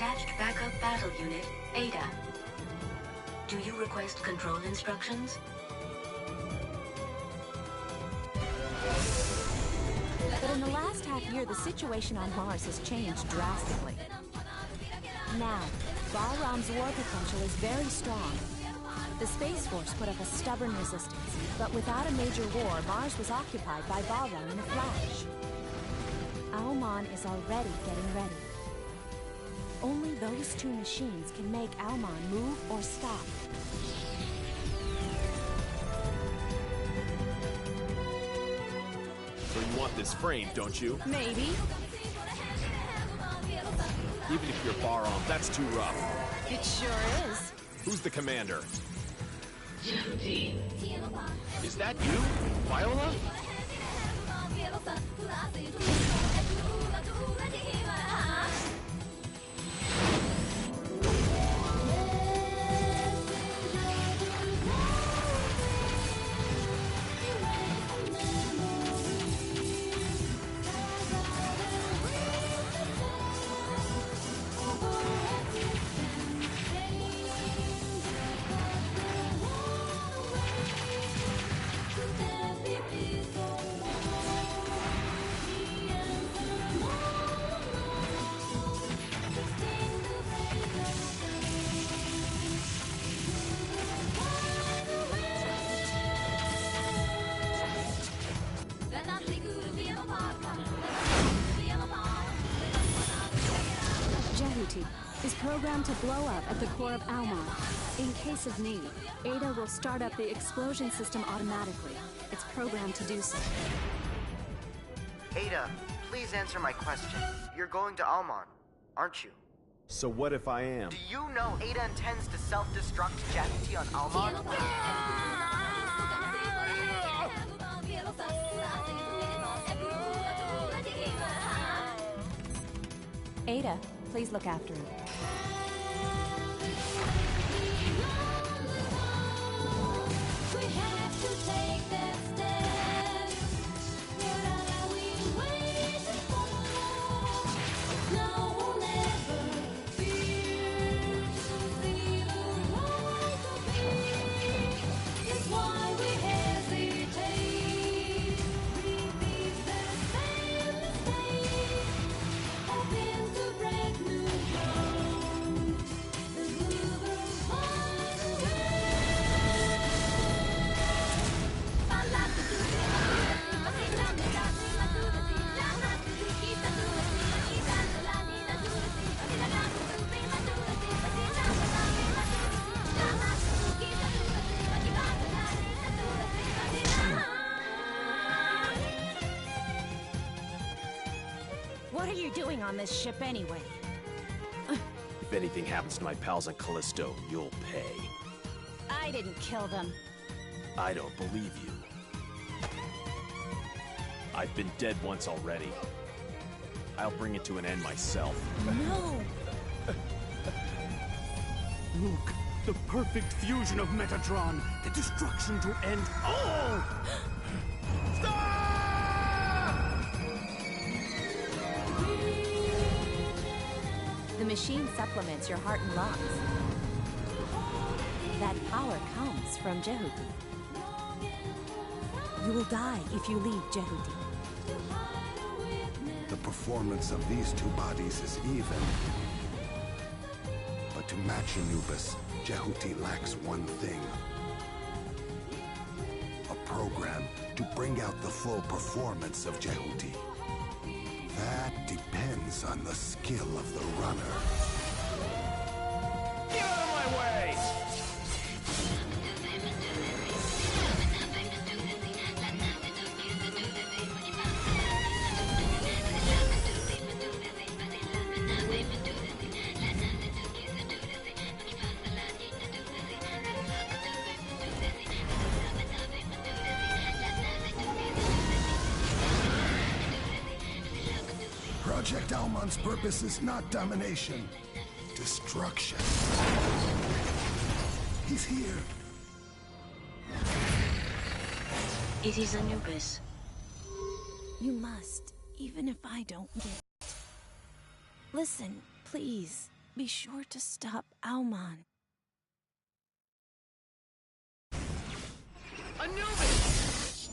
Attached backup battle unit, Ada. Do you request control instructions? But in the last half year, the situation on Mars has changed drastically. Now, Balram's war potential is very strong. The Space Force put up a stubborn resistance, but without a major war, Mars was occupied by Balram in a flash. Almon is already getting ready. Only those two machines can make Almon move or stop. So you want this frame, don't you? Maybe. Even if you're Baram, that's too rough. It sure is. Who's the commander? Is that you, Viola? is programmed to blow up at the core of Almon. In case of need, Ada will start up the explosion system automatically. It's programmed to do so. Ada, please answer my question. You're going to Almon, aren't you? So what if I am? Do you know Ada intends to self-destruct Jeffy on Almon? Ada, please look after him. What are you doing on this ship anyway? If anything happens to my pals on Callisto, you'll pay. I didn't kill them. I don't believe you. I've been dead once already. I'll bring it to an end myself. No! Look, the perfect fusion of Metatron, the destruction to end all! The machine supplements your heart and lungs. That power comes from Jehuti. You will die if you leave Jehuti. The performance of these two bodies is even. But to match Anubis, Jehuti lacks one thing. A program to bring out the full performance of Jehuti. That depends on the skill of the runner. Get out of my way! Project Almon's purpose is not domination, destruction. He's here. It is Anubis. You must, even if I don't get it. Listen, please. Be sure to stop Almon. Anubis!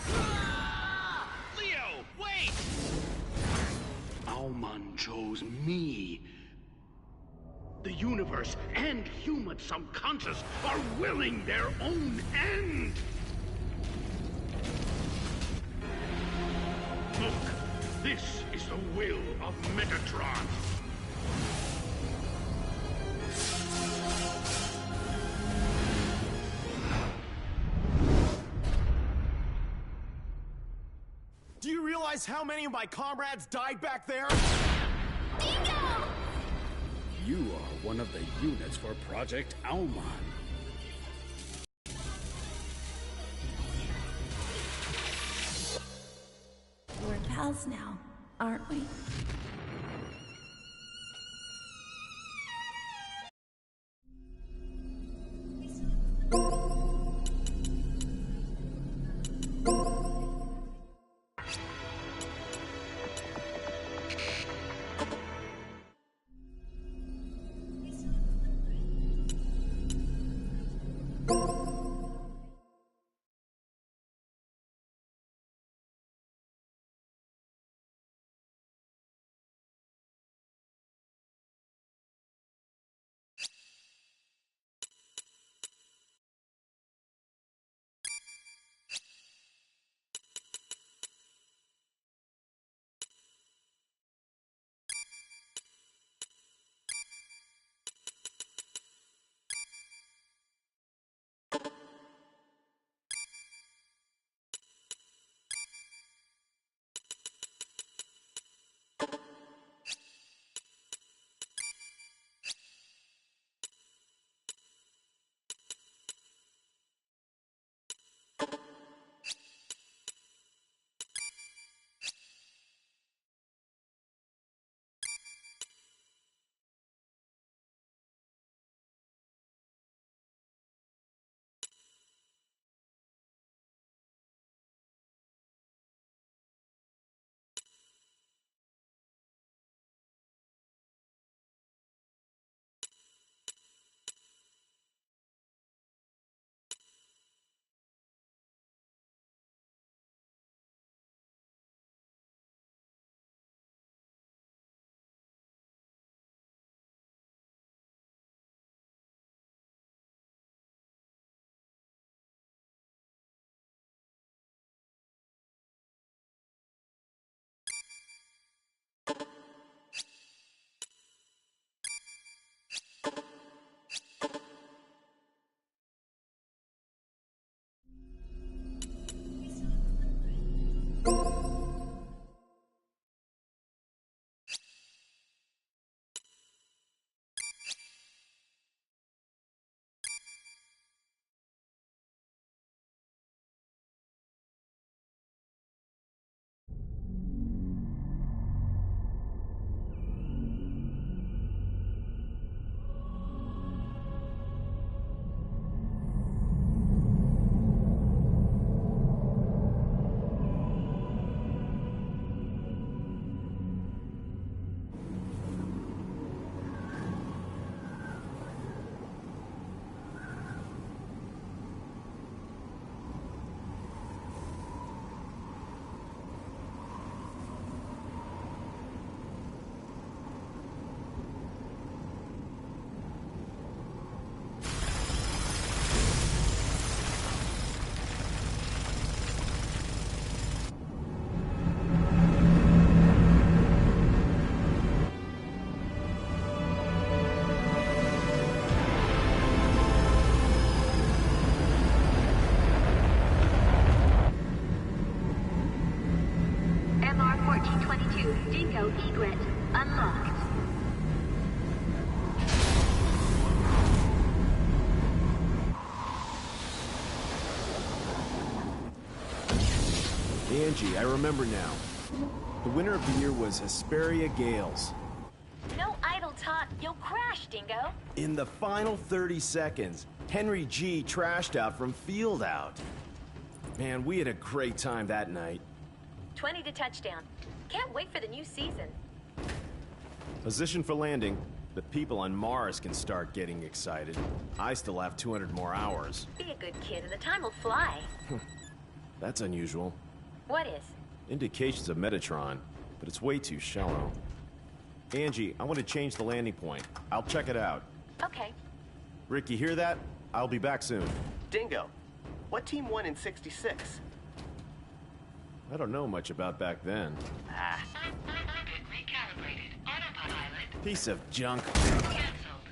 Ah! Leo, wait! Almon chose me. The universe and human subconscious are willing their own end. Look, this is the will of Metatron. Do you realize how many of my comrades died back there? Dingo! You are one of the units for Project Almon. We're pals now, aren't we? Dingo egret unlocked. Angie, I remember now. The winner of the year was Hesperia Gales. No idle talk, you'll crash, Dingo. In the final 30 seconds, Henry G trashed out from field out. Man, we had a great time that night. 20 to touchdown. Can't wait for the new season. Position for landing. The people on Mars can start getting excited. I still have 200 more hours. Be a good kid and the time will fly. That's unusual. What is? Indications of Metatron, but it's way too shallow. Angie, I want to change the landing point. I'll check it out. Okay. Rick, you hear that? I'll be back soon. Dingo, what team won in '66? I don't know much about back then. Orbit recalibrated. Autopilot Piece of junk. canceled.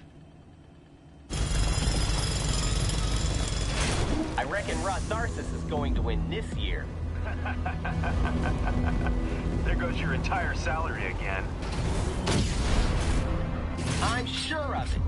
I reckon Ross Narcissus is going to win this year. There goes your entire salary again. I'm sure of it.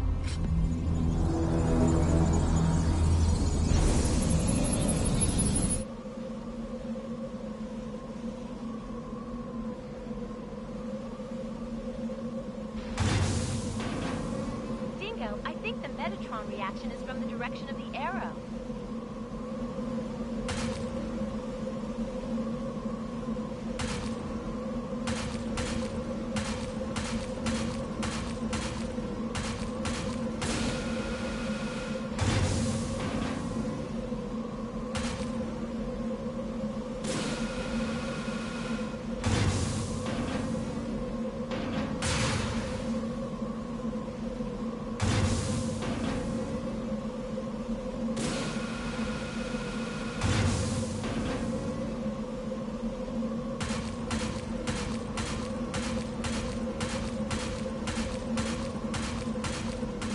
Dingo, I think the Metatron reaction is from the direction of the arrow.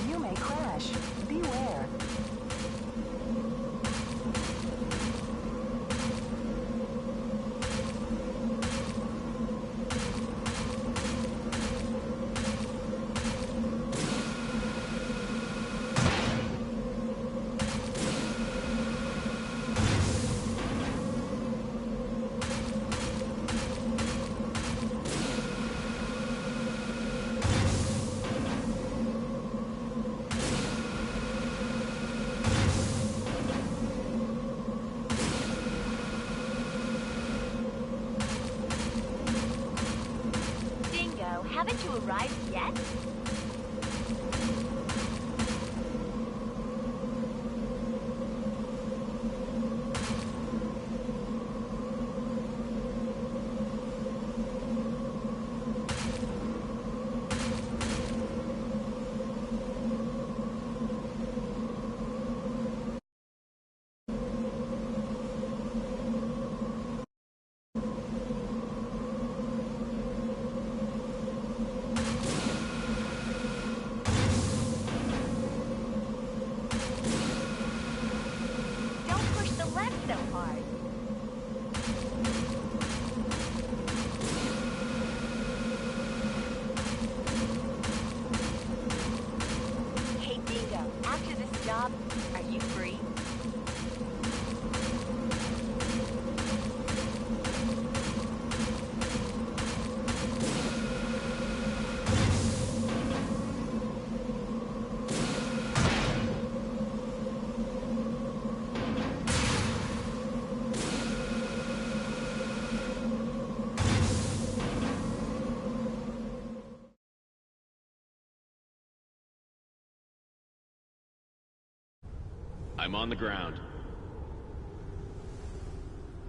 You may crash. Beware. Dingo, haven't you arrived yet? Don't push the left so hard. Hey, Dingo, after this job, are you free? I'm on the ground.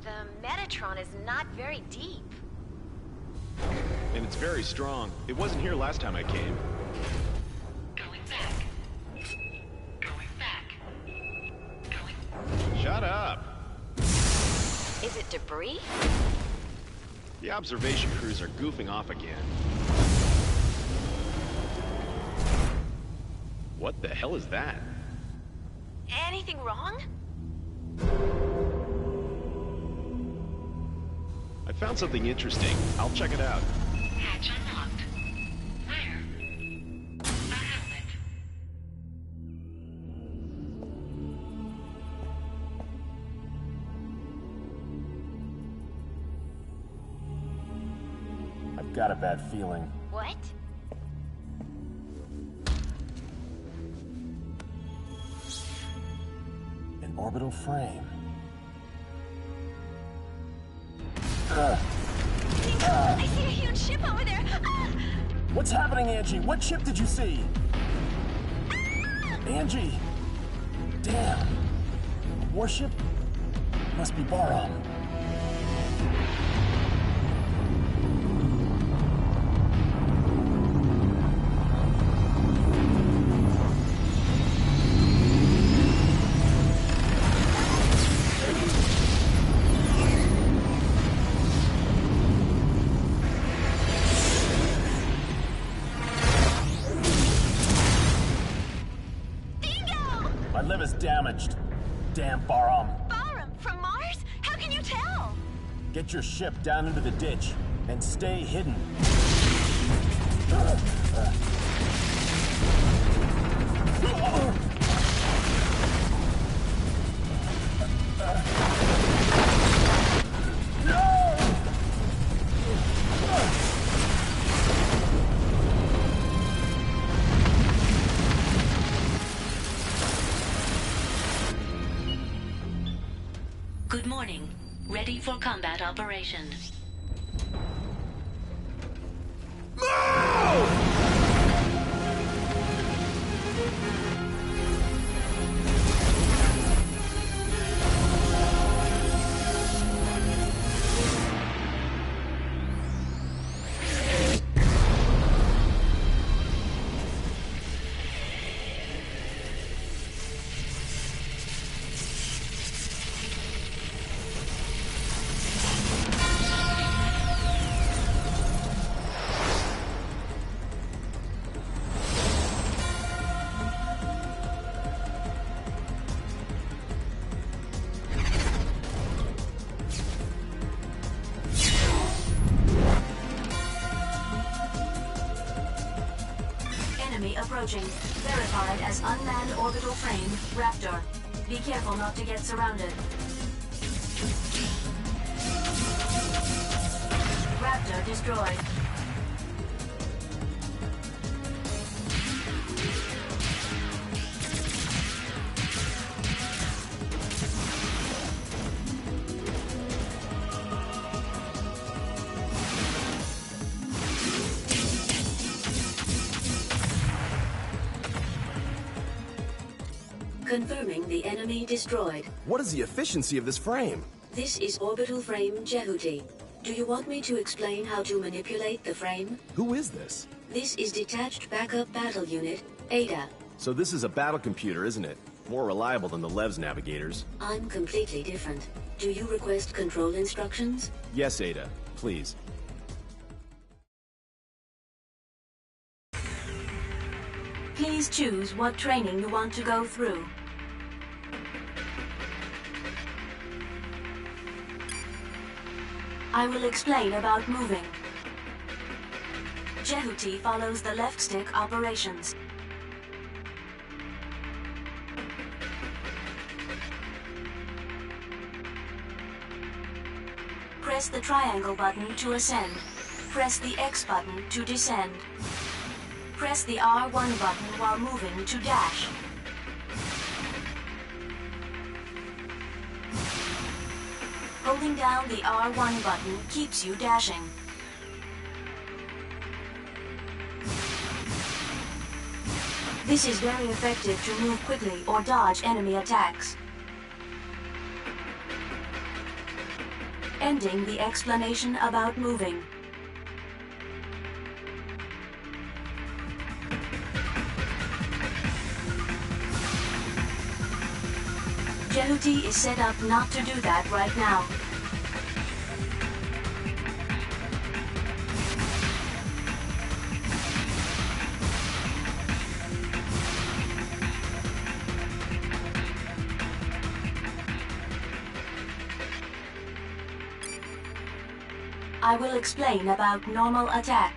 The Metatron is not very deep. And it's very strong. It wasn't here last time I came. Going back. Going back. Going. Shut up! Is it debris? The observation crews are goofing off again. What the hell is that? Anything wrong? I found something interesting. I'll check it out. Hatch unlocked. Where? A helmet. I've got a bad feeling. What? An orbital frame. I see a huge ship over there. Ah! What's happening, Angie? What chip did you see? Angie! Damn. Warship? Must be Baram. My liver's damaged. Damn Baram. Baram? From Mars? How can you tell? Get your ship down into the ditch and stay hidden. Good morning. Ready for combat operations. Enemy approaching. Verified as unmanned orbital frame, Raptor. Be careful not to get surrounded. Raptor destroyed. Confirming the enemy destroyed. What is the efficiency of this frame? This is orbital frame Jehuti. Do you want me to explain how to manipulate the frame? Who is this? This is Detached Backup Battle Unit, Ada. So this is a battle computer, isn't it? More reliable than the Lev's navigators. I'm completely different. Do you request control instructions? Yes, Ada. Please. Please choose what training you want to go through. I will explain about moving. Jehuti follows the left stick operations. Press the triangle button to ascend. Press the X button to descend. Press the R1 button while moving to dash. Holding down the R1 button keeps you dashing. This is very effective to move quickly or dodge enemy attacks. Ending the explanation about moving. Jehuti is set up not to do that right now. I will explain about normal attack.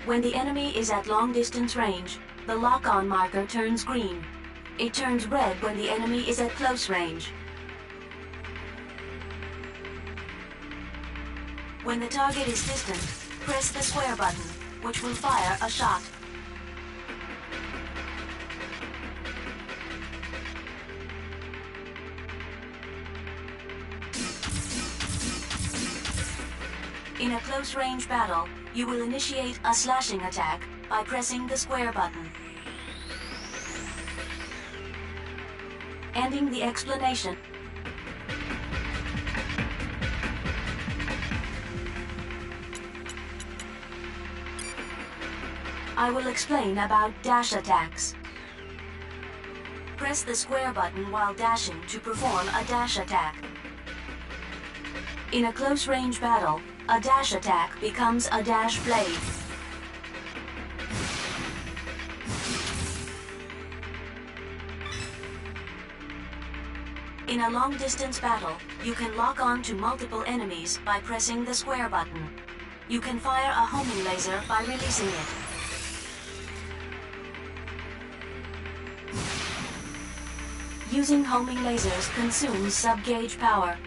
When the enemy is at long distance range, the lock-on marker turns green. It turns red when the enemy is at close range. When the target is distant, press the square button, which will fire a shot. In a close-range battle, you will initiate a slashing attack by pressing the square button. Ending the explanation. I will explain about dash attacks. Press the square button while dashing to perform a dash attack. In a close-range battle, a dash attack becomes a dash blade. In a long-distance battle, you can lock on to multiple enemies by pressing the square button. You can fire a homing laser by releasing it. Using homing lasers consumes sub-gauge power.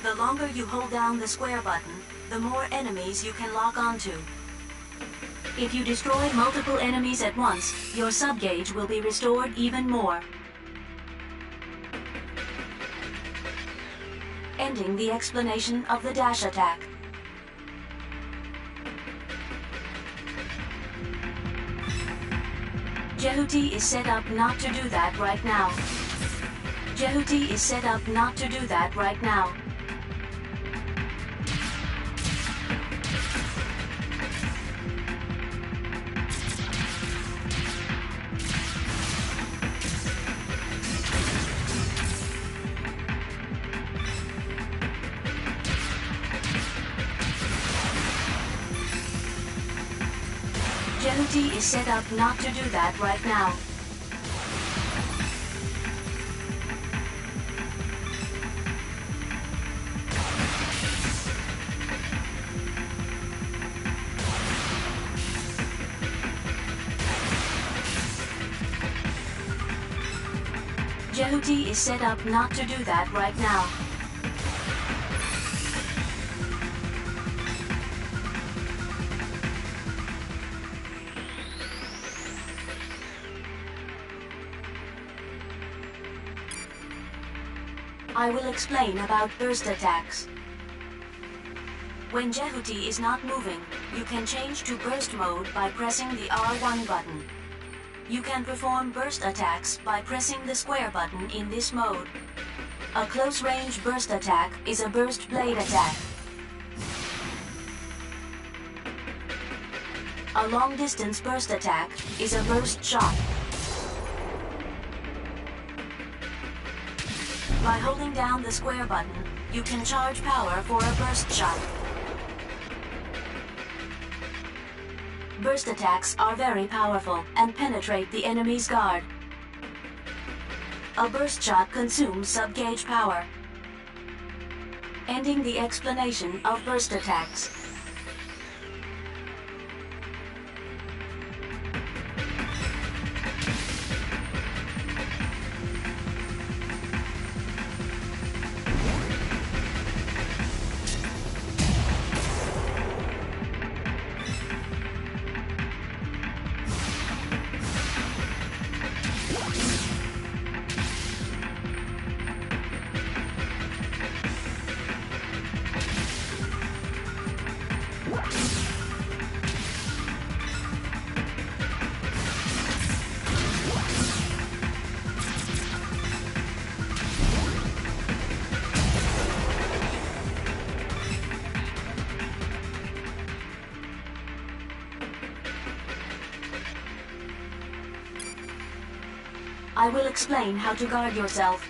The longer you hold down the square button, the more enemies you can lock onto. If you destroy multiple enemies at once, your sub-gauge will be restored even more. Ending the explanation of the dash attack. Jehuti is set up not to do that right now. Jehuti is set up not to do that right now. Jehuti is set up not to do that right now. Jehuti is set up not to do that right now. I will explain about burst attacks. When Jehuti is not moving, you can change to burst mode by pressing the R1 button. You can perform burst attacks by pressing the square button in this mode. A close-range burst attack is a burst blade attack. A long-distance burst attack is a burst shot. By holding down the square button, you can charge power for a burst shot. Burst attacks are very powerful and penetrate the enemy's guard. A burst shot consumes sub-gauge power. Ending the explanation of burst attacks. I will explain how to guard yourself.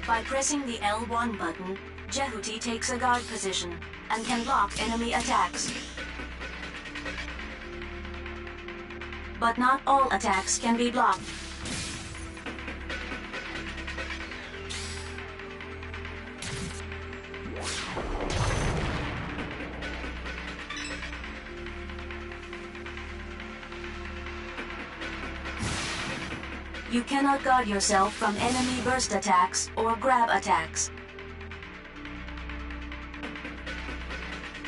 By pressing the L1 button, Jehuti takes a guard position and can block enemy attacks. But not all attacks can be blocked. You cannot guard yourself from enemy burst attacks or grab attacks.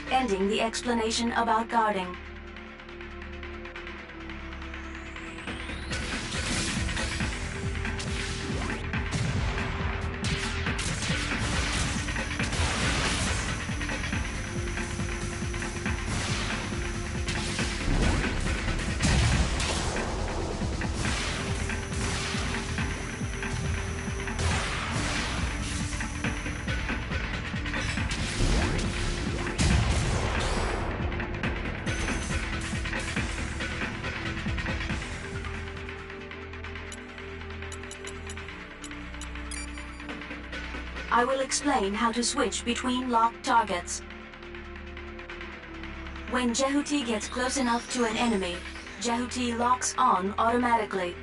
Ending the explanation about guarding. I will explain how to switch between locked targets. When Jehuti gets close enough to an enemy, Jehuti locks on automatically.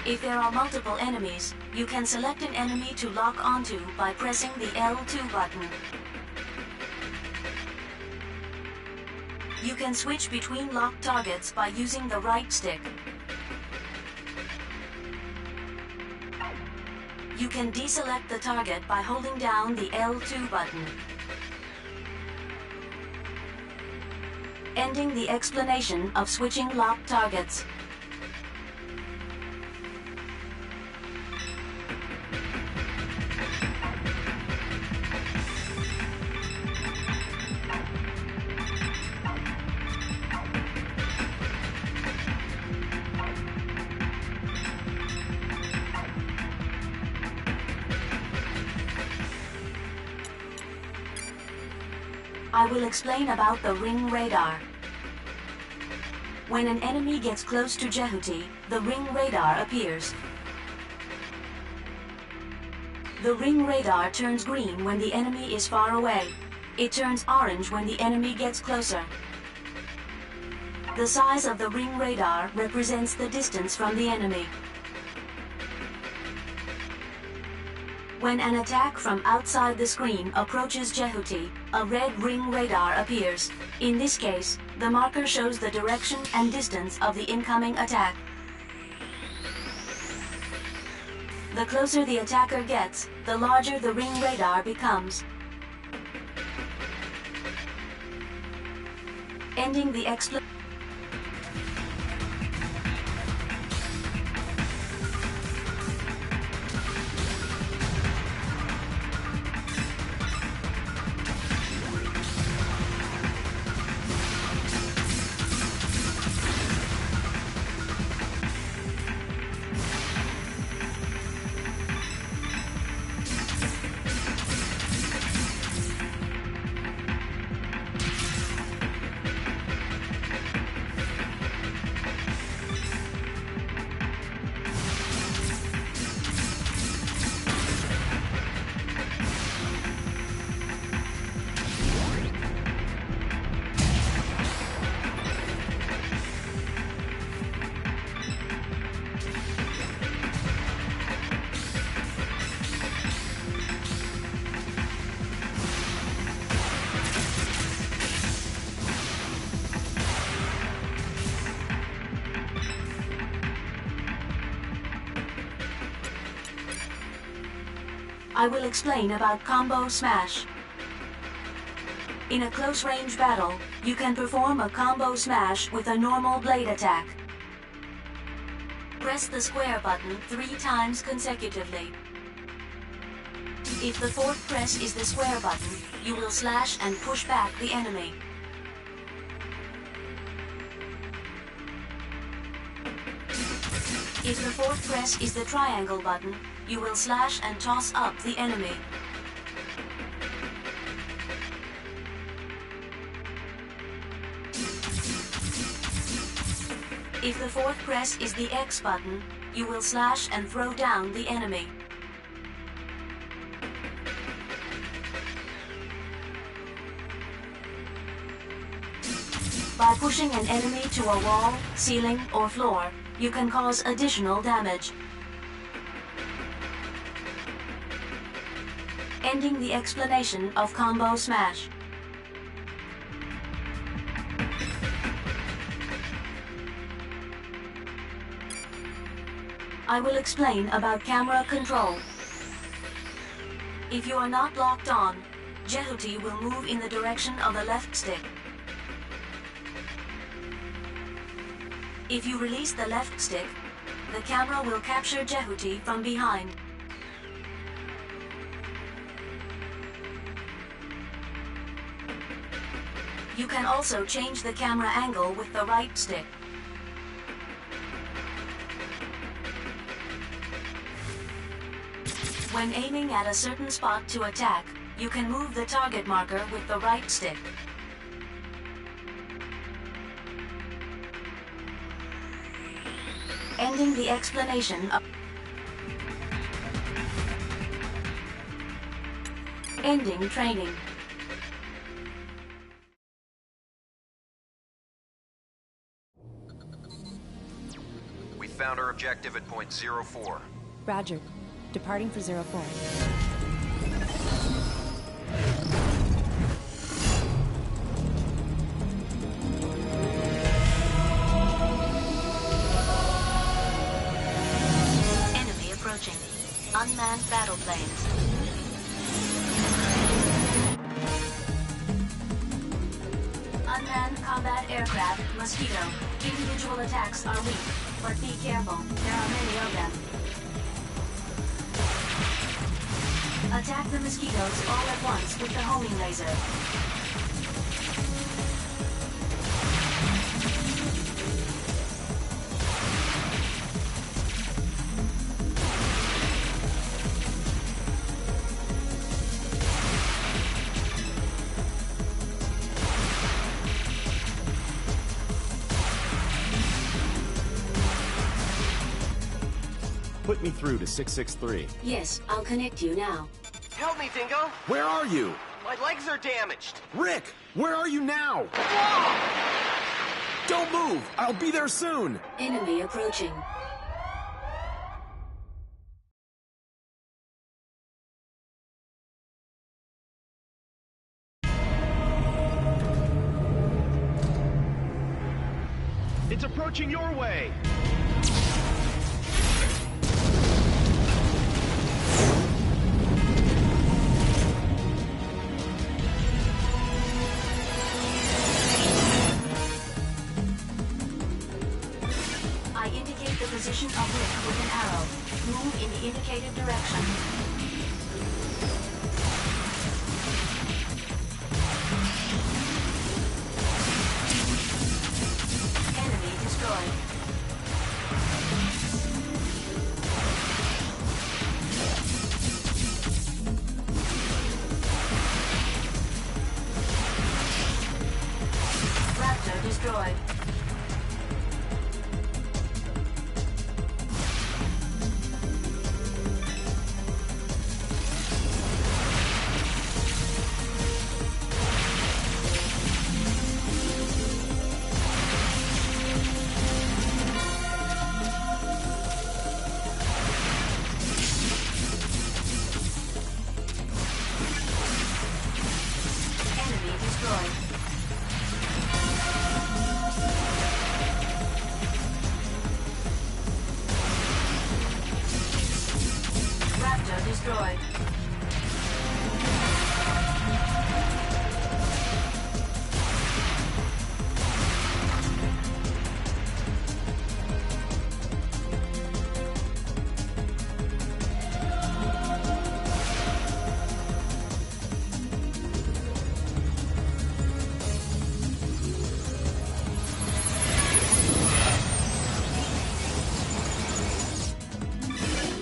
If there are multiple enemies, you can select an enemy to lock onto by pressing the L2 button. You can switch between locked targets by using the right stick. You can deselect the target by holding down the L2 button. Ending the explanation of switching locked targets. I will explain about the ring radar. When an enemy gets close to Jehuti, the ring radar appears. The ring radar turns green when the enemy is far away. It turns orange when the enemy gets closer. The size of the ring radar represents the distance from the enemy. When an attack from outside the screen approaches Jehuti, a red ring radar appears. In this case, the marker shows the direction and distance of the incoming attack. The closer the attacker gets, the larger the ring radar becomes. Ending the explanation. I will explain about combo smash. In a close-range battle, you can perform a combo smash with a normal blade attack. Press the square button 3 times consecutively. If the fourth press is the square button, you will slash and push back the enemy. If the fourth press is the triangle button, you will slash and toss up the enemy. If the fourth press is the X button, you will slash and throw down the enemy. By pushing an enemy to a wall, ceiling, or floor, you can cause additional damage. Ending the explanation of combo smash. I will explain about camera control. If you are not locked on, Jehuti will move in the direction of the left stick. If you release the left stick, the camera will capture Jehuti from behind. You can also change the camera angle with the right stick. When aiming at a certain spot to attack, you can move the target marker with the right stick. Ending the explanation of... Ending training. We found our objective at point 04. Roger. Departing for 04. Enemy approaching. Unmanned battle planes. Unmanned combat aircraft, Mosquito. Individual attacks are weak, but be careful. There are many of them. Attack the mosquitoes all at once with the homing laser. Put me through to 663. Yes, I'll connect you now. Help me, Dingo! Where are you? My legs are damaged! Rick, where are you now? Don't move! I'll be there soon! Enemy approaching. It's approaching your way! I indicate the position of Rick with an arrow. Move in the indicated direction. Enemy destroyed. Raptor destroyed. Enemy destroyed. Raptor destroyed.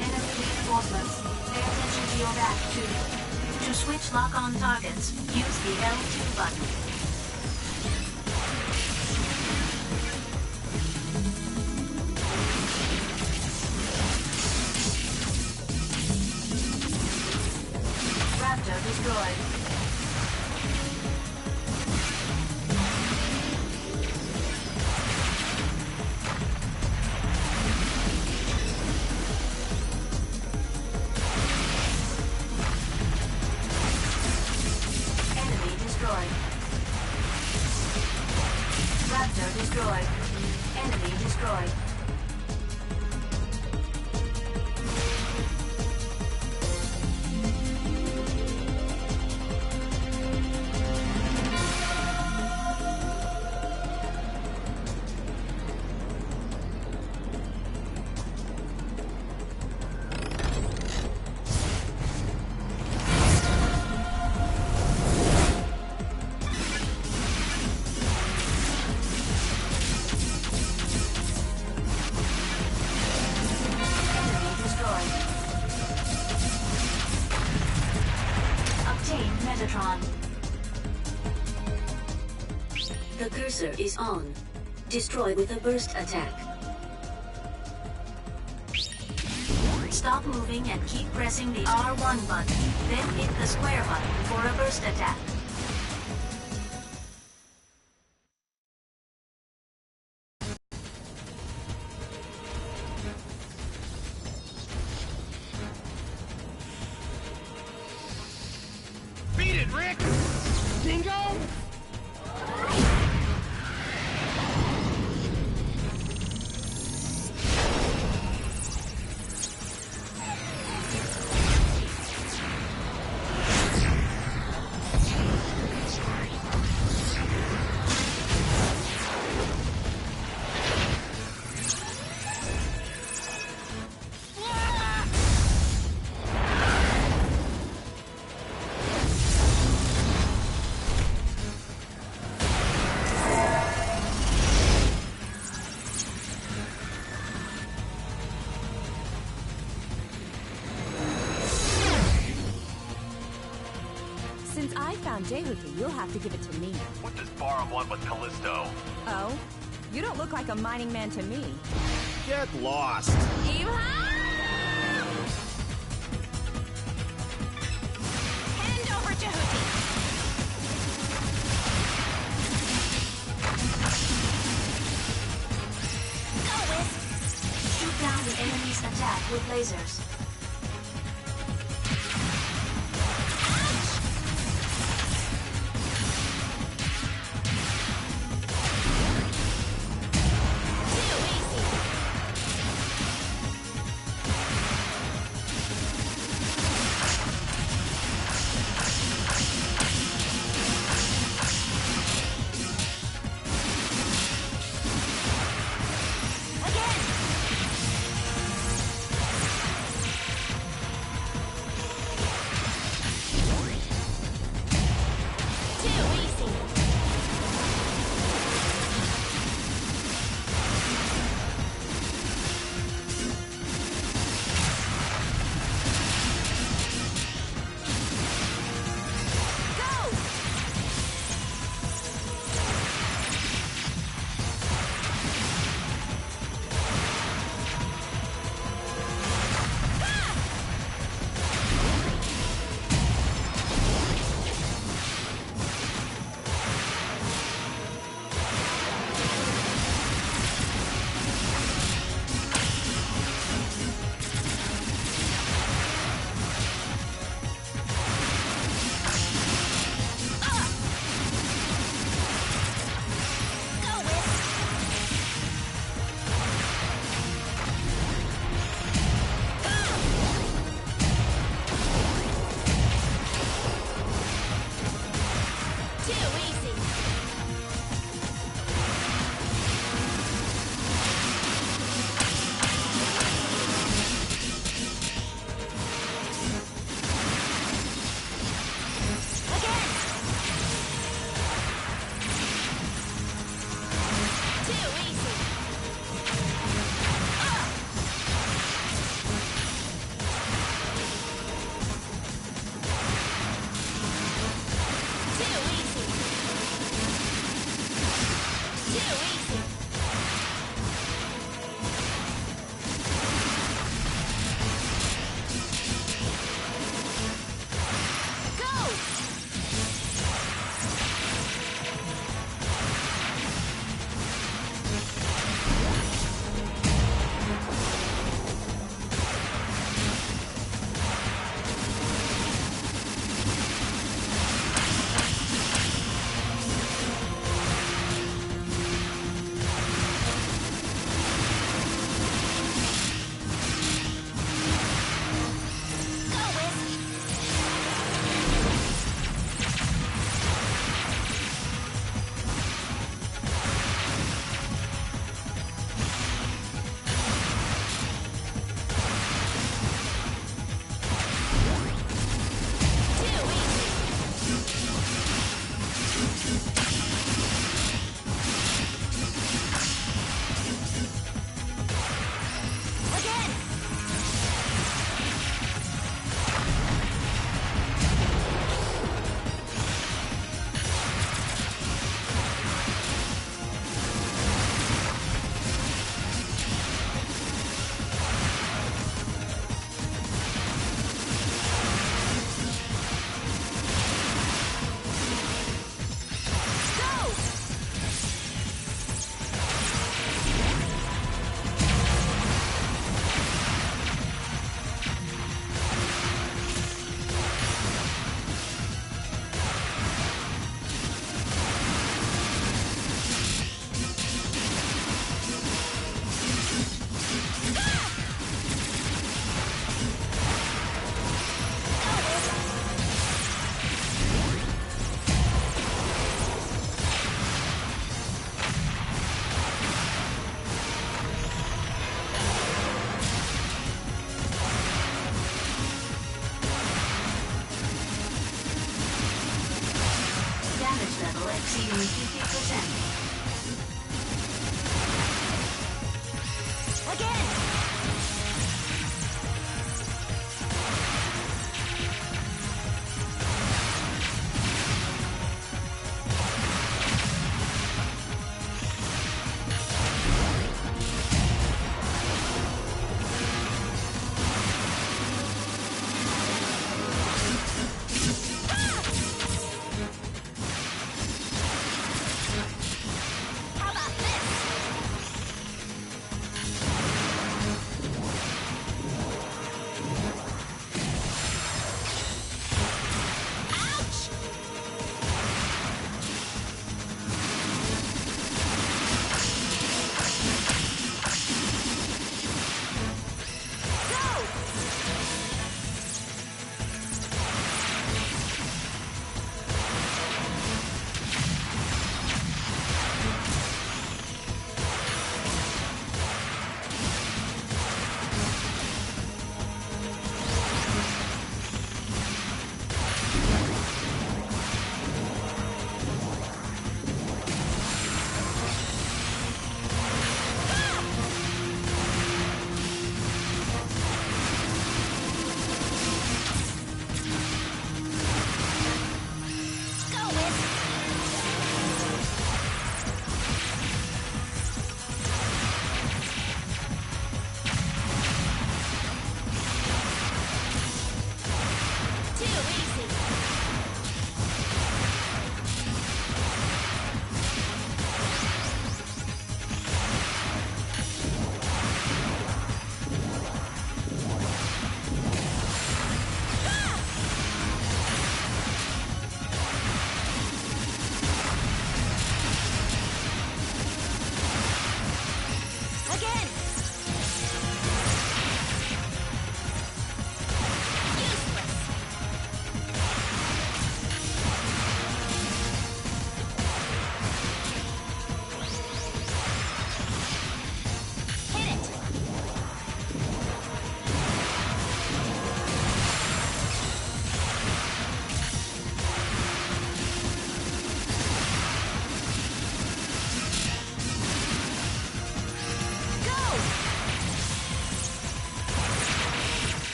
Enemy reinforcements. Pay attention to your back, too. To switch lock-on targets, use the L2 button. Raptor destroyed. Enemy destroyed. Raptor destroyed. Enemy destroyed. Enemy destroyed. Obtain Metatron. The cursor is on. Destroy with a burst attack. Stop moving and keep pressing the R1 button, then hit the square button for a burst attack. Beat it, Rick! Dingo? Since I found Jehuti, you'll have to give it to me. What does Barum want with Callisto? Oh? You don't look like a mining man to me. Get lost. Hand over Jehuti. Go, Wisp. Shoot down the enemy's attack with lasers.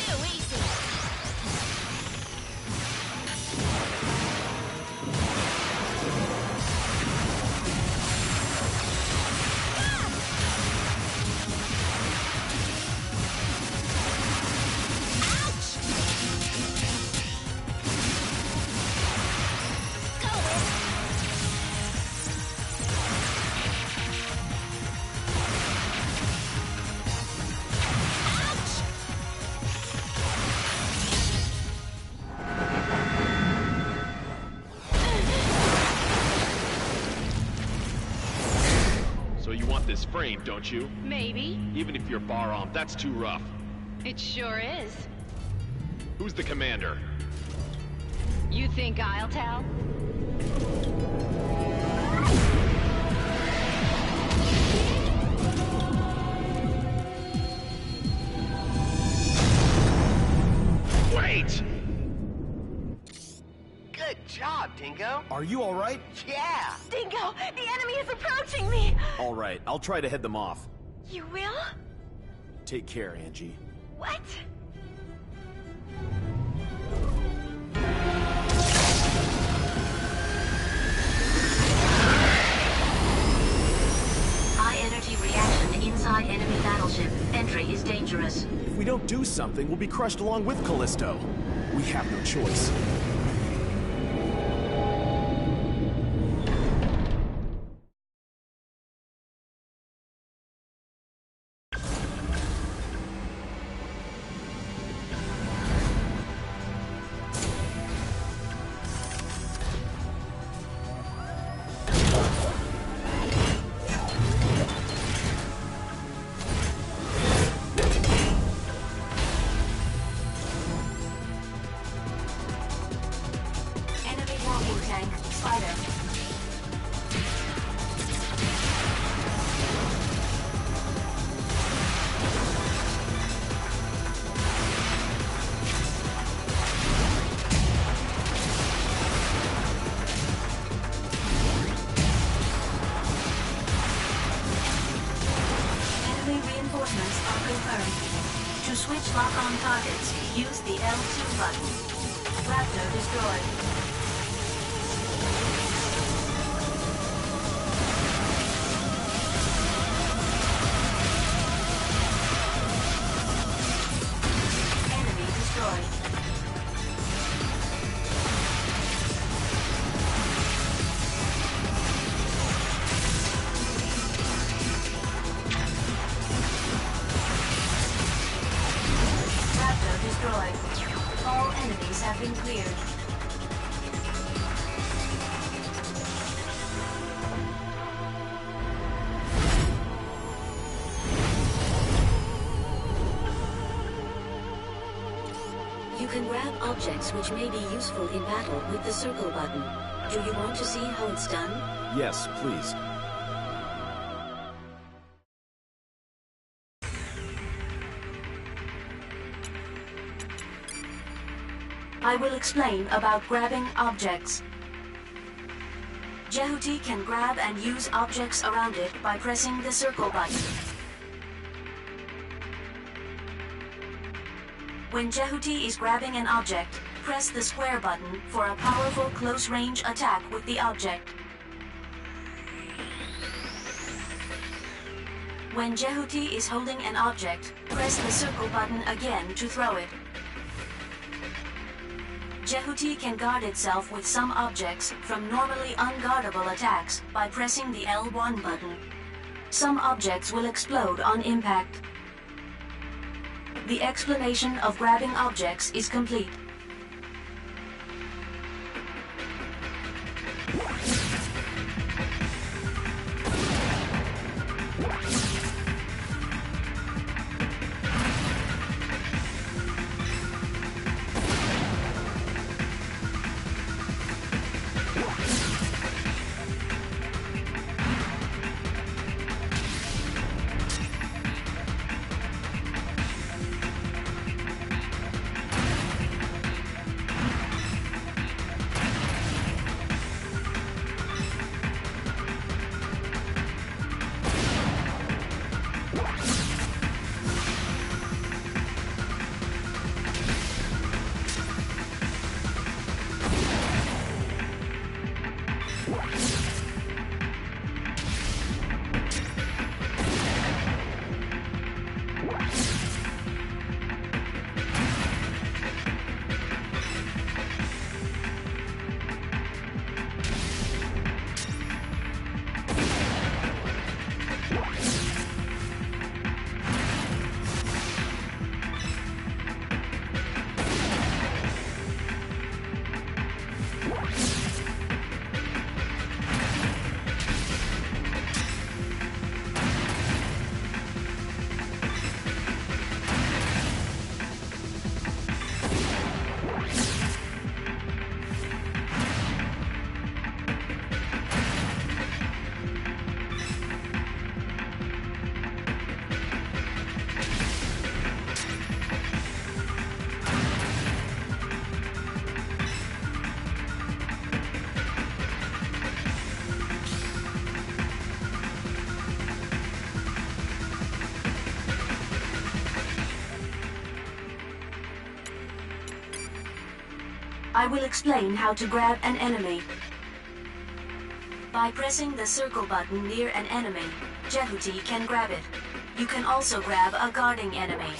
too easy. So you want this frame, don't you? Maybe. Even if you're bar-armed, that's too rough. It sure is. Who's the commander? You think I'll tell? Wait! Good job, Dingo. Are you all right? Yeah. Dingo, the enemy is approaching me. All right, I'll try to head them off. You will? Take care, Angie. What? High energy reaction inside enemy battleship. Entry is dangerous. If we don't do something, we'll be crushed along with Callisto. We have no choice. Tank, Spider. Enemy reinforcements are confirmed. To switch lock-on targets, use the L2 button. Raptor destroyed. All enemies have been cleared. You can grab objects which may be useful in battle with the circle button. Do you want to see how it's done? Yes, please. I will explain about grabbing objects. Jehuti can grab and use objects around it by pressing the circle button. When Jehuti is grabbing an object, press the square button for a powerful close-range attack with the object. When Jehuti is holding an object, press the circle button again to throw it. Jehuti can guard itself with some objects from normally unguardable attacks by pressing the L1 button. Some objects will explode on impact. The explanation of grabbing objects is complete. I will explain how to grab an enemy. By pressing the circle button near an enemy, Jehuti can grab it. You can also grab a guarding enemy.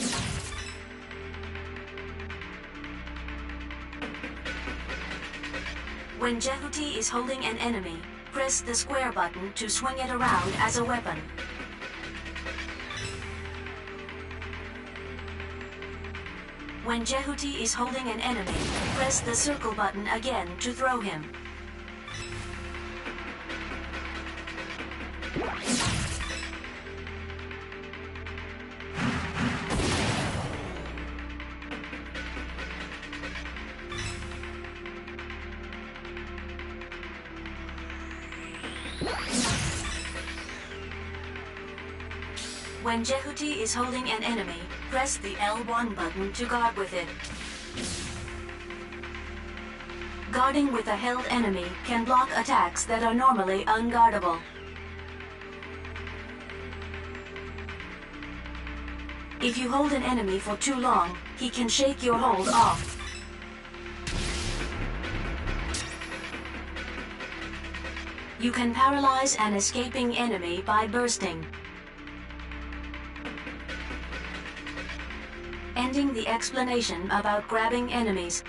When Jehuti is holding an enemy, press the square button to swing it around as a weapon. When Jehuti is holding an enemy, press the circle button again to throw him. When Jehuti is holding an enemy, press the L1 button to guard with it. Guarding with a held enemy can block attacks that are normally unguardable. If you hold an enemy for too long, he can shake your hold off. You can paralyze an escaping enemy by bursting. Ending the explanation about grabbing enemies.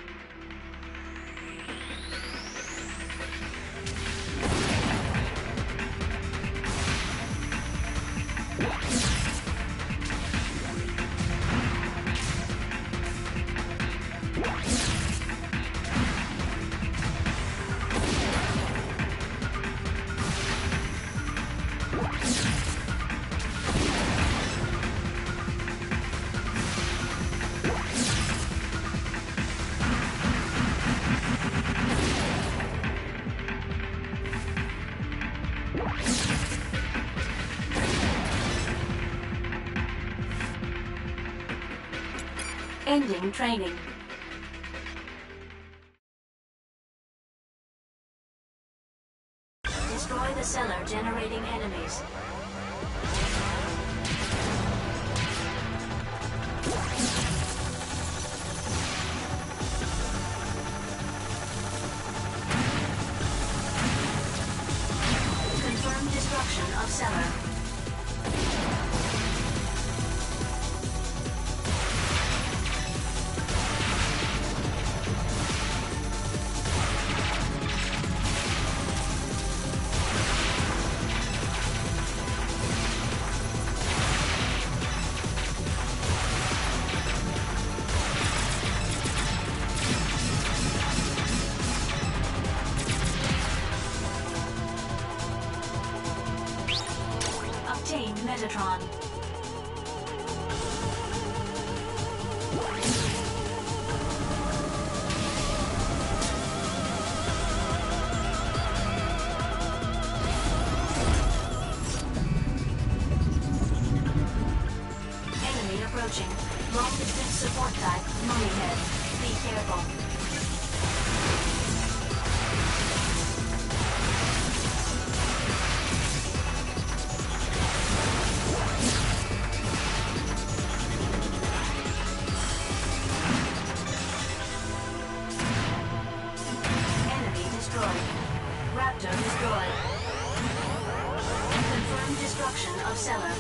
Ending training. Destroy the cellar generating enemies. Confirm destruction of cellar. Obtain Metatron. Enemy approaching. Long distance support type, Mummy Head. Be careful. Raptor destroyed. Confirm destruction of cellar.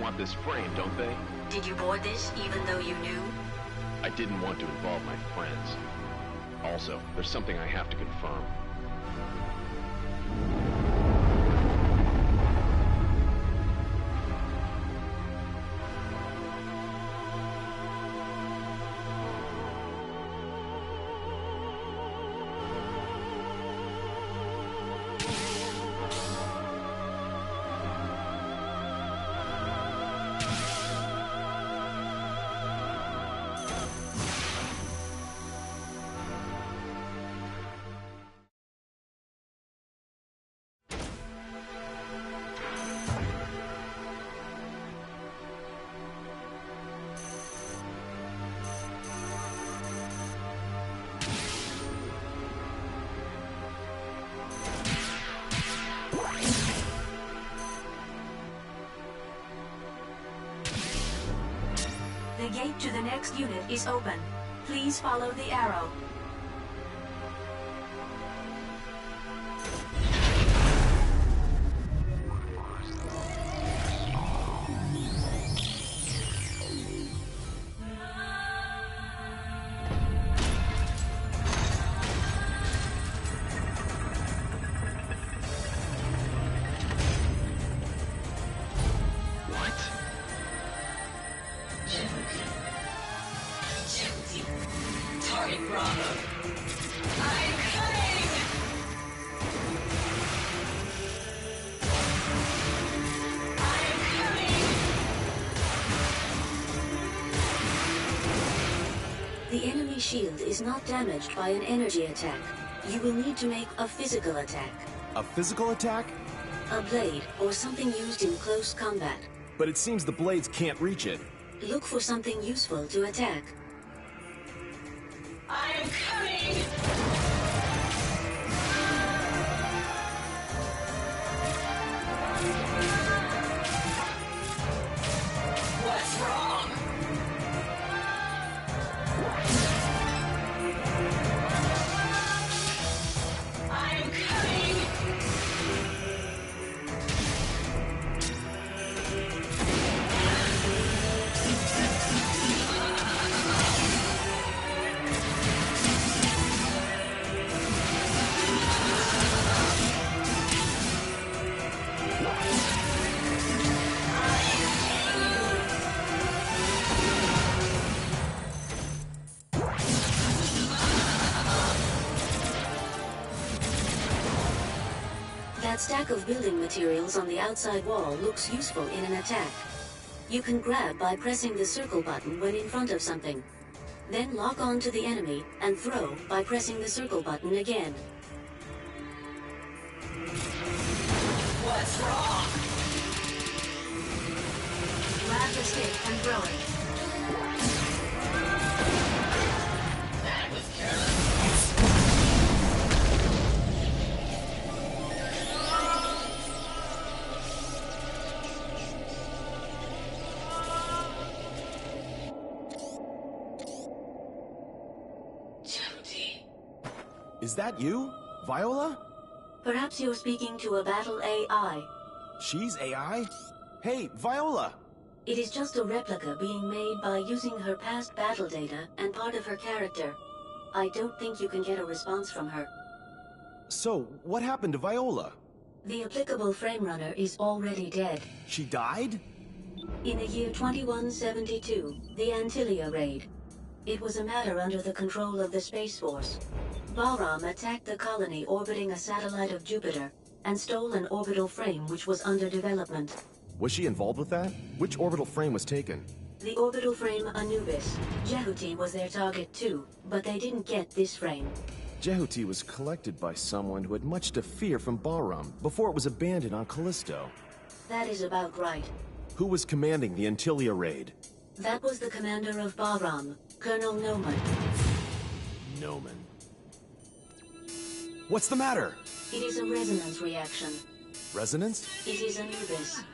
want this frame, don't they? Did you board this even though you knew? I didn't want to involve my friends. Also, there's something I have to confirm. The gate to the next unit is open. Please follow the arrow. The enemy shield is not damaged by an energy attack. You will need to make a physical attack. A physical attack? A blade or something used in close combat. But it seems the blades can't reach it. Look for something useful to attack. I am coming! What's wrong? I am coming! That stack of building materials on the outside wall looks useful in an attack. You can grab by pressing the circle button when in front of something. Then lock on to the enemy and throw by pressing the circle button again. What's wrong? Grab the stick and throw it. That was careless. Is that you? Viola? Perhaps you're speaking to a battle AI. She's AI? Hey, Viola! It is just a replica being made by using her past battle data and part of her character. I don't think you can get a response from her. So, what happened to Viola? The applicable frame runner is already dead. She died? In the year 2172, the Antilia raid. It was a matter under the control of the Space Force. Bahram attacked the colony orbiting a satellite of Jupiter and stole an orbital frame which was under development. Was she involved with that? Which orbital frame was taken? The orbital frame Anubis. Jehuti was their target too, but they didn't get this frame. Jehuti was collected by someone who had much to fear from Bahram before it was abandoned on Callisto. That is about right. Who was commanding the Antilia raid? That was the commander of Bahram, Colonel Noman. Noman. What's the matter? It is a resonance reaction. Resonance? It is Anubis.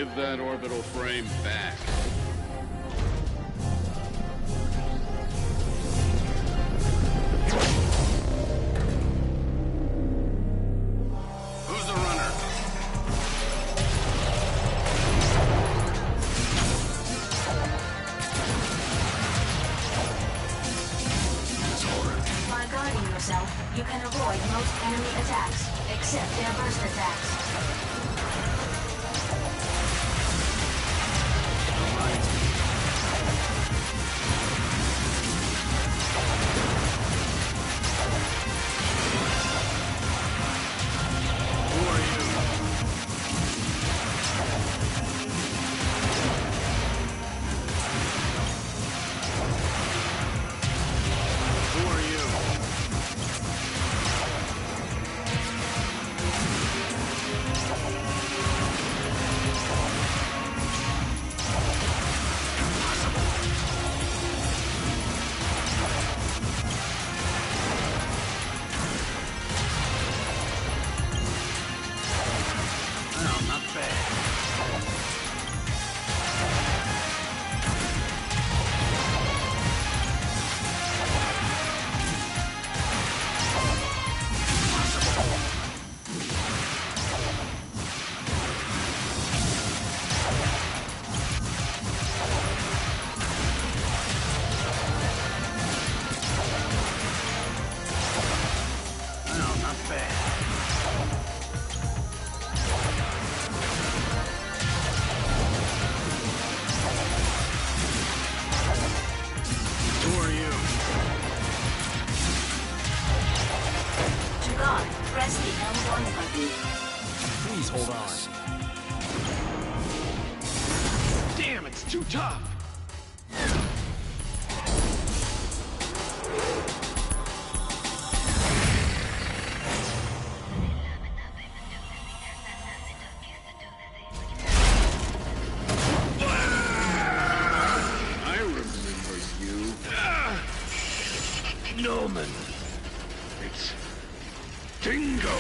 Give that orbital frame back. Who's the runner? By guarding yourself, you can avoid most enemy attacks, except their burst attacks. Press the L1 button. Please hold on. Damn, it's too tough! I remember you. Noman. It's Dingo!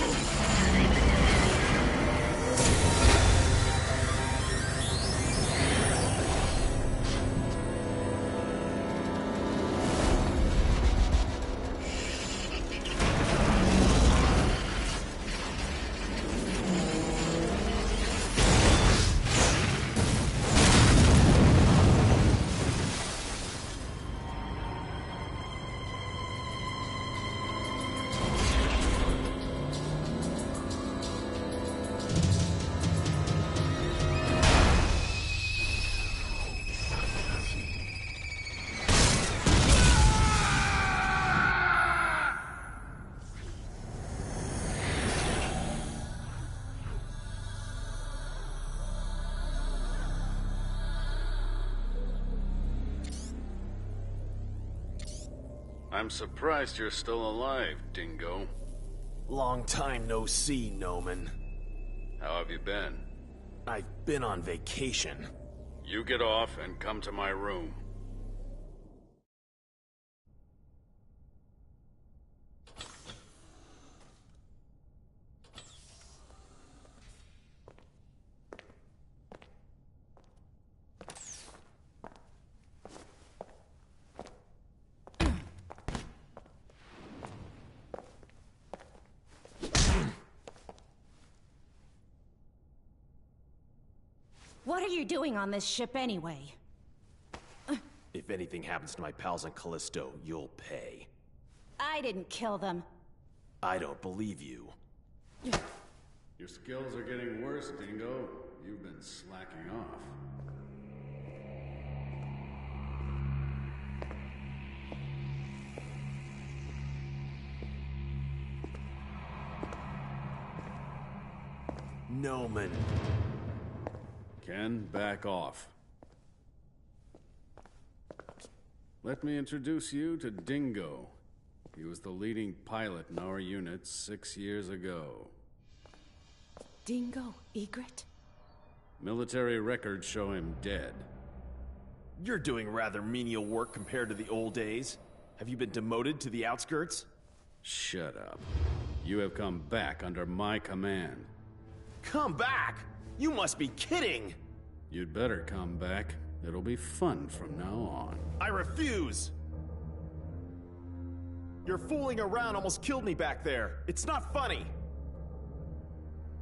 I'm surprised you're still alive, Dingo. Long time no see, Noman. How have you been? I've been on vacation. You get off and come to my room. What are you doing on this ship anyway? If anything happens to my pals on Callisto, you'll pay. I didn't kill them. I don't believe you. Your skills are getting worse, Dingo. You've been slacking off. Noman. Ken, back off. Let me introduce you to Dingo. He was the leading pilot in our unit 6 years ago. Dingo Egret? Military records show him dead. You're doing rather menial work compared to the old days. Have you been demoted to the outskirts? Shut up. You have come back under my command. Come back? You must be kidding! You'd better come back. It'll be fun from now on. I refuse! Your fooling around almost killed me back there. It's not funny.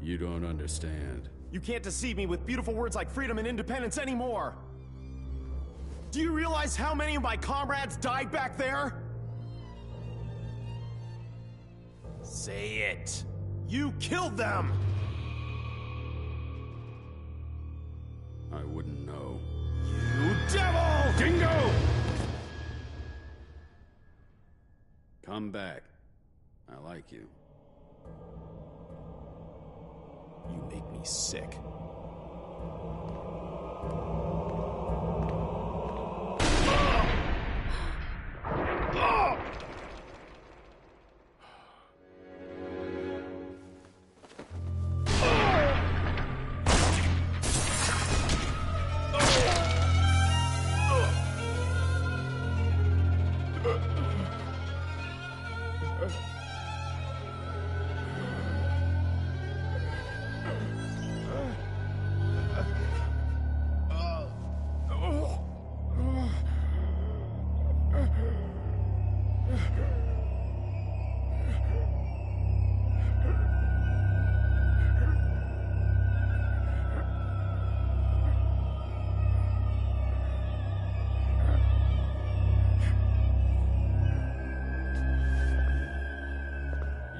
You don't understand. You can't deceive me with beautiful words like freedom and independence anymore. Do you realize how many of my comrades died back there? Say it. You killed them! I wouldn't know. You devil! Dingo! Come back. I like you. You make me sick.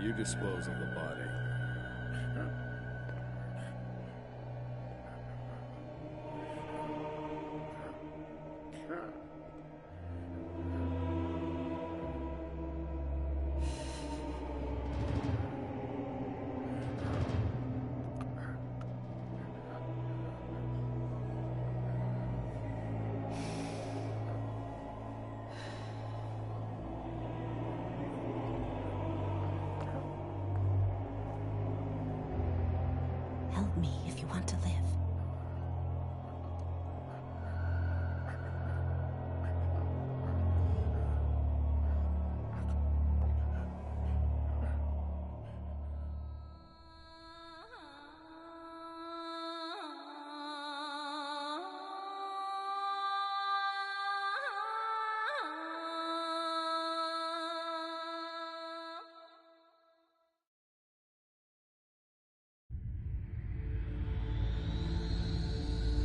You dispose of the body. Help me if you want to live.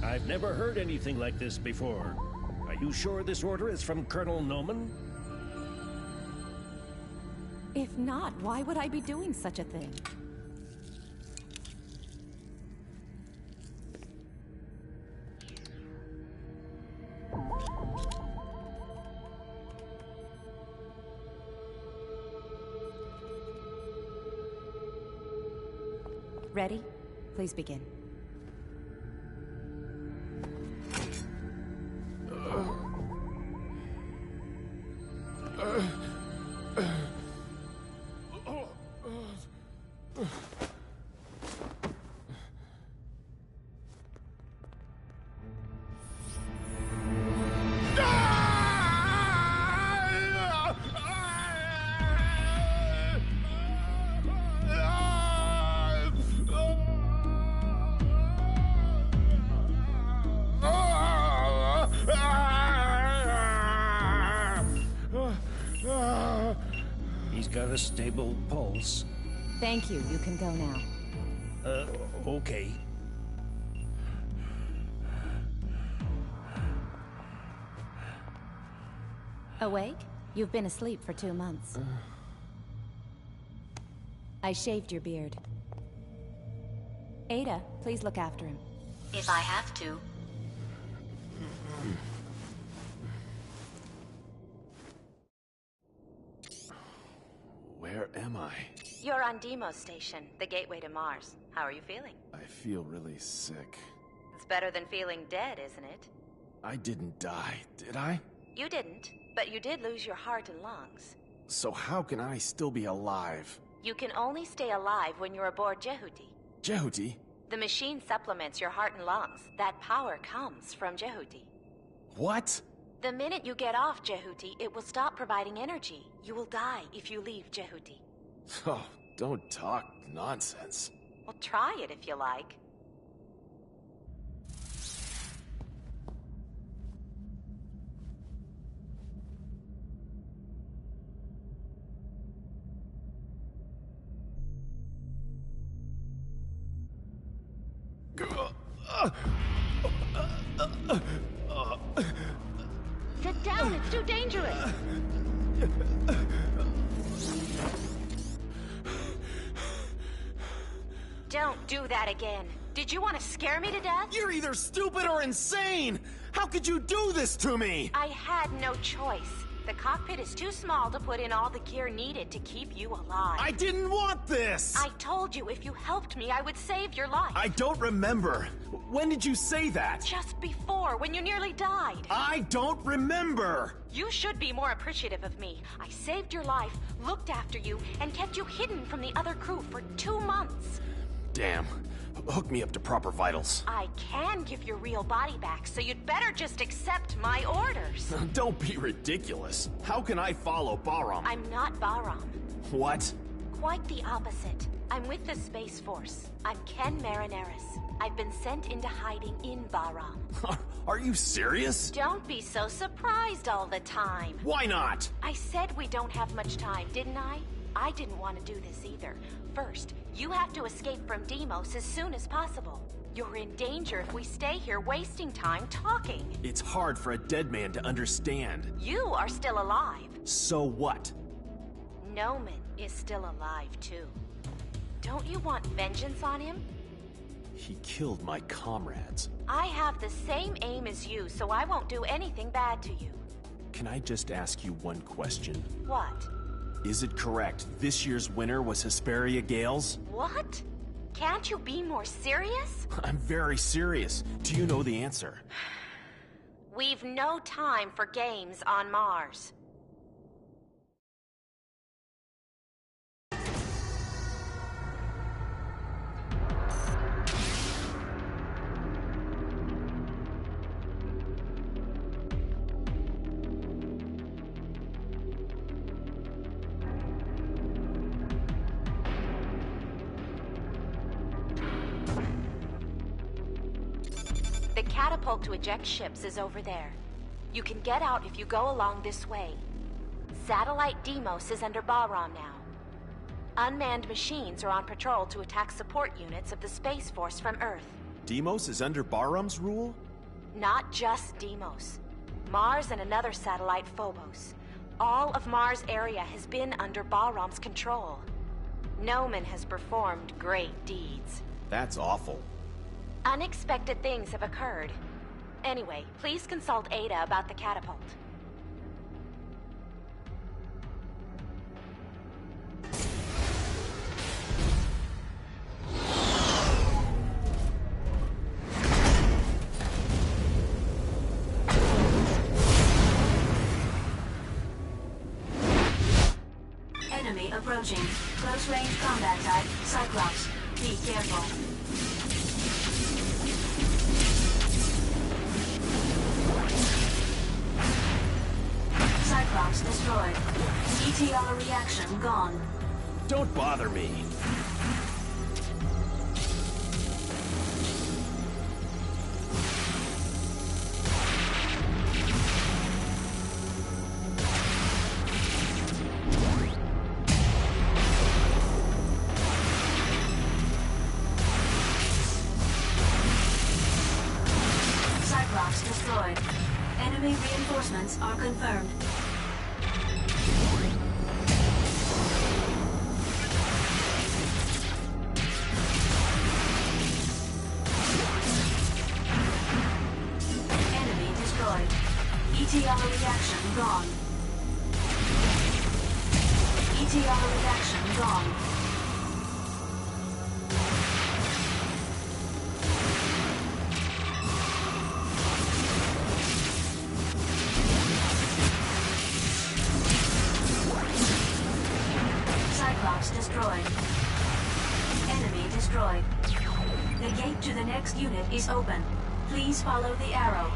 I've never heard anything like this before. Are you sure this order is from Colonel Noman? If not, why would I be doing such a thing? Ready? Please begin. He's got a stable pulse. Thank you. You can go now. Okay. Awake? You've been asleep for 2 months. I shaved your beard. Ada, please look after him. If I have to. Where am I? You're on Deimos Station, the gateway to Mars. How are you feeling? I feel really sick. It's better than feeling dead, isn't it? I didn't die, did I? You didn't, but you did lose your heart and lungs. So how can I still be alive? You can only stay alive when you're aboard Jehuti. Jehuti? The machine supplements your heart and lungs. That power comes from Jehuti. What? The minute you get off Jehuti, it will stop providing energy. You will die if you leave Jehuti. Oh, don't talk nonsense. Well, try it if you like. Sit down, it's too dangerous. Don't do that again. Did you want to scare me to death? You're either stupid or insane! How could you do this to me? I had no choice. The cockpit is too small to put in all the gear needed to keep you alive. I didn't want this! I told you if you helped me, I would save your life. I don't remember. When did you say that? Just before, when you nearly died. I don't remember! You should be more appreciative of me. I saved your life, looked after you, and kept you hidden from the other crew for 2 months. Damn. Hook me up to proper vitals. I can give your real body back, so you'd better just accept my orders. Don't be ridiculous. How can I follow Bahram? I'm not Bahram. What? Quite the opposite. I'm with the Space Force. I'm Ken Marineris. I've been sent into hiding in Bahram. Are you serious? Don't be so surprised all the time. Why not? I said we don't have much time, didn't I? I didn't want to do this either. First, you have to escape from Deimos as soon as possible. You're in danger if we stay here wasting time talking. It's hard for a dead man to understand. You are still alive. So what? Noman is still alive, too. Don't you want vengeance on him? He killed my comrades. I have the same aim as you, so I won't do anything bad to you. Can I just ask you one question? What? Is it correct this year's winner was Hesperia Gales? What? Can't you be more serious? I'm very serious. Do you know the answer? We've no time for games on Mars. The catapult to eject ships is over there. You can get out if you go along this way. Satellite Deimos is under Bahram now. Unmanned machines are on patrol to attack support units of the Space Force from Earth. Deimos is under Bahram's rule? Not just Deimos. Mars and another satellite, Phobos. All of Mars' area has been under Bahram's control. Noman has performed great deeds. That's awful. Unexpected things have occurred. Anyway, please consult Ada about the catapult. Enemy approaching. Close range combat type, Cyclops. Be careful. Cyclops destroyed. ETR reaction gone. Don't bother me. Cyclops destroyed. Enemy reinforcements are confirmed. Enemy destroyed. ETR reaction gone. ETR reaction gone. Cyclops destroyed. Enemy destroyed. The gate to the next unit is open. Please follow the arrow.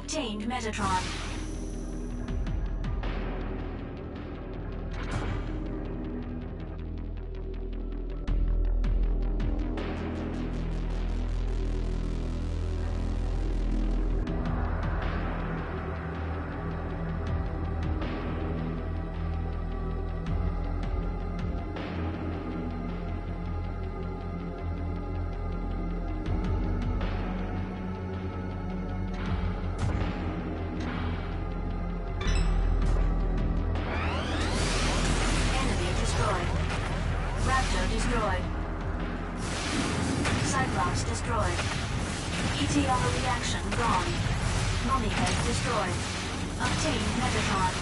Obtained Metatron. Destroyed. Cyclops destroyed. ETR reaction gone. Mummy head destroyed. Obtained Metatron.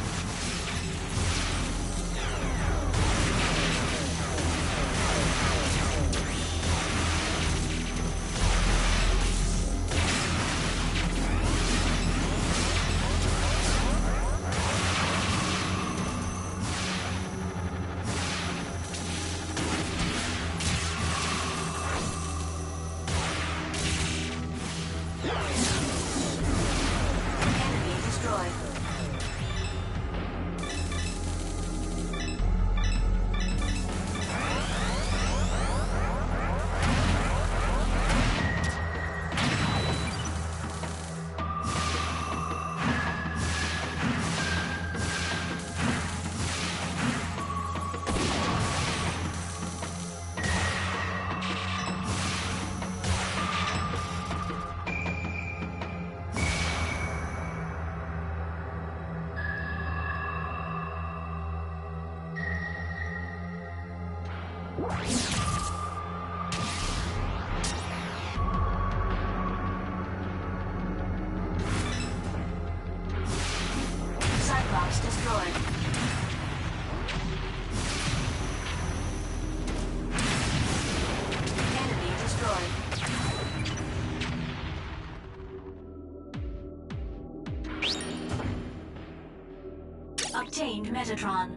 Cyclops destroyed. Enemy destroyed. Obtained Metatron.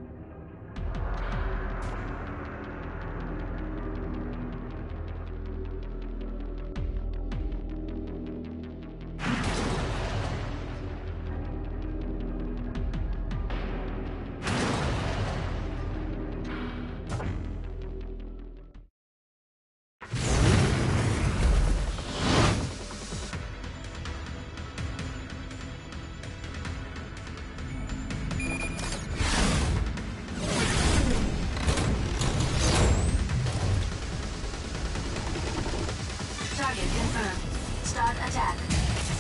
Target confirmed. Start attack.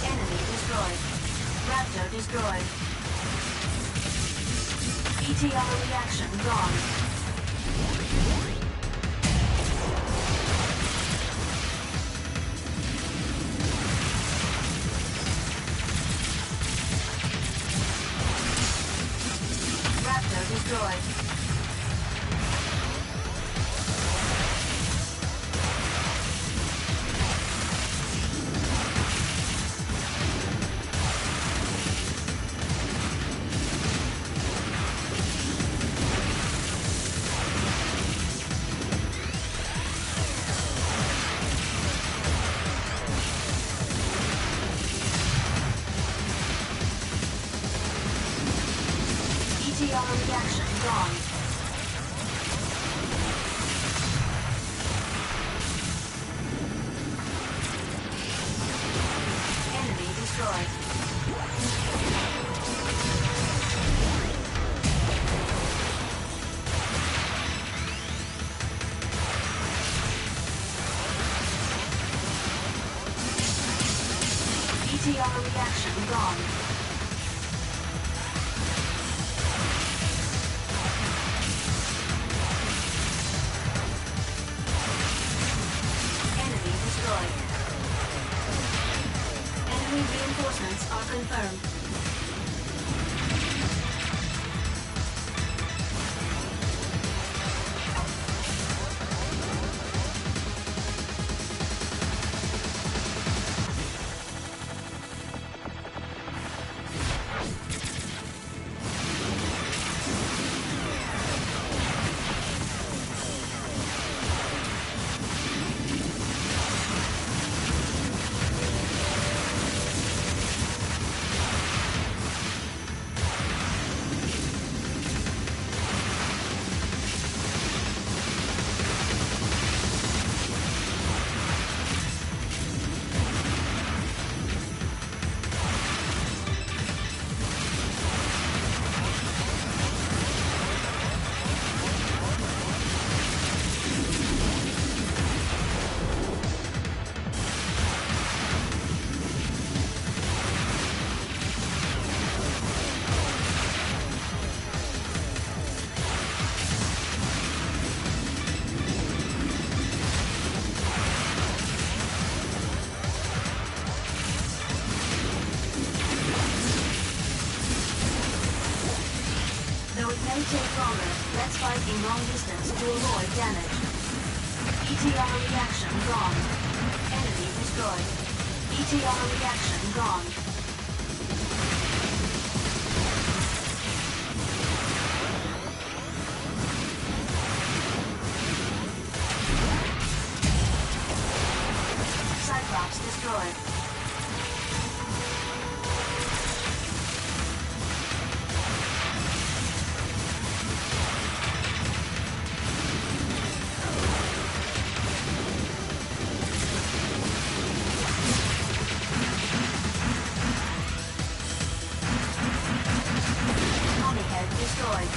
Enemy destroyed. Raptor destroyed. ETR reaction gone. Raptor destroyed. ETR reaction gone. Enemy destroyed. ETR reaction gone. Enemy reinforcements are confirmed. Let's fight in long distance to avoid damage. ETR reaction gone. Enemy destroyed. ETR reaction gone. Cyclops destroyed. Omnihead destroyed.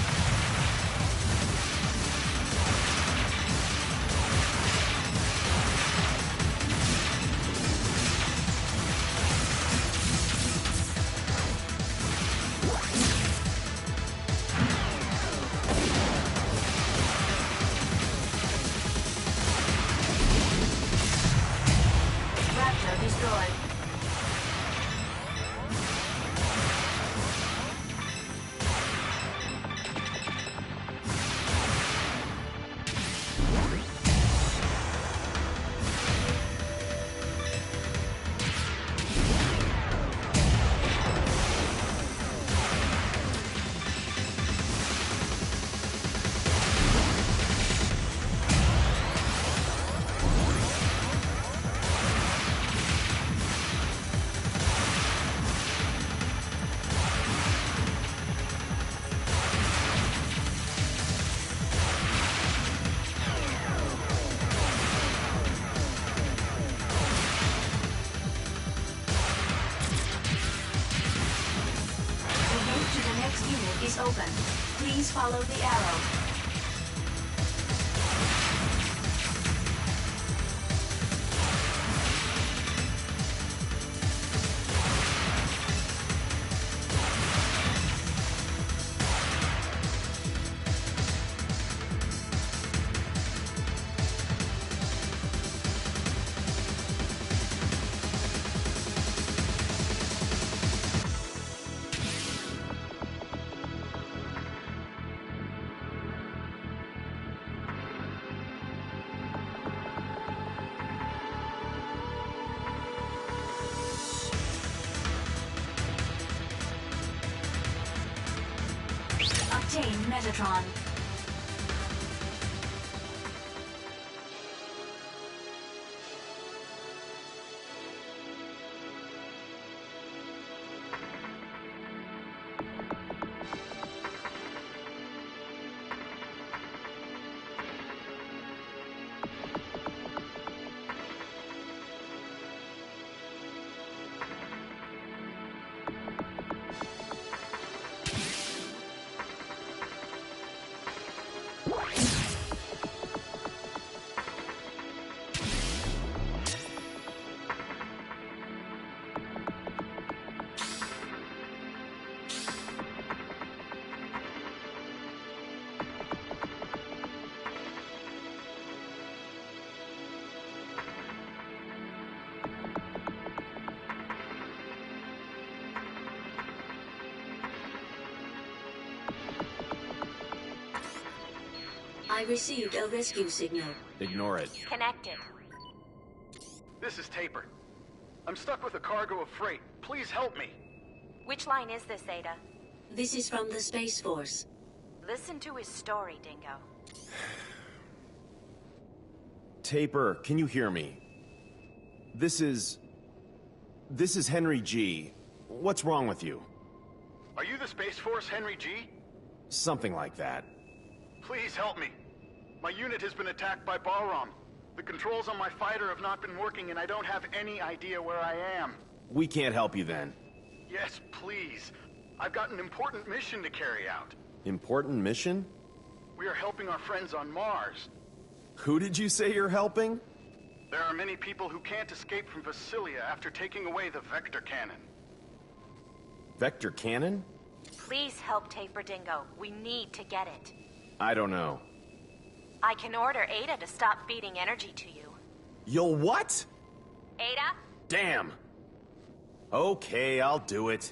Raptor destroyed. The gate to the next unit is open. Please follow the arrow. Obtain Metatron. I received a rescue signal. Ignore it. Connected. This is Taper. I'm stuck with a cargo of freight. Please help me. Which line is this, Ada? This is from the Space Force. Listen to his story, Dingo. Taper, can you hear me? This is Henry G. What's wrong with you? Are you the Space Force, Henry G? Something like that. Please help me. My unit has been attacked by Balram. The controls on my fighter have not been working and I don't have any idea where I am. We can't help you then. Yes, please. I've got an important mission to carry out. Important mission? We are helping our friends on Mars. Who did you say you're helping? There are many people who can't escape from Vasilia after taking away the Vector Cannon. Vector Cannon? Please help Taper, Dingo. We need to get it. I don't know. I can order Ada to stop feeding energy to you. You'll what? Ada? Damn. Okay, I'll do it.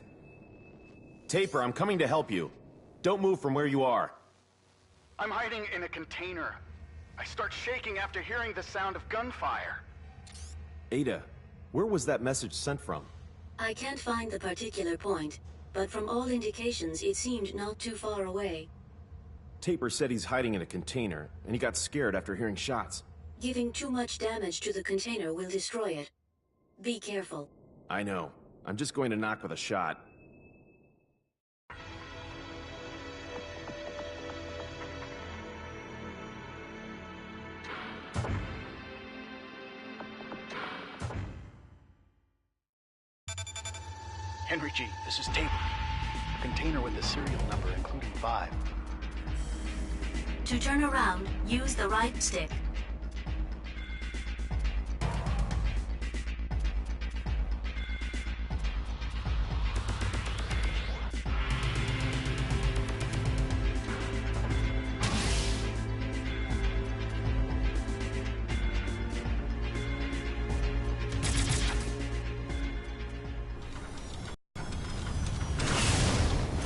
Taper, I'm coming to help you. Don't move from where you are. I'm hiding in a container. I start shaking after hearing the sound of gunfire. Ada, where was that message sent from? I can't find the particular point, but from all indications it seemed not too far away. Taper said he's hiding in a container, and he got scared after hearing shots. Giving too much damage to the container will destroy it. Be careful. I know. I'm just going to knock with a shot. Henry G, this is Taper. A container with a serial number including 5. To turn around, use the right stick.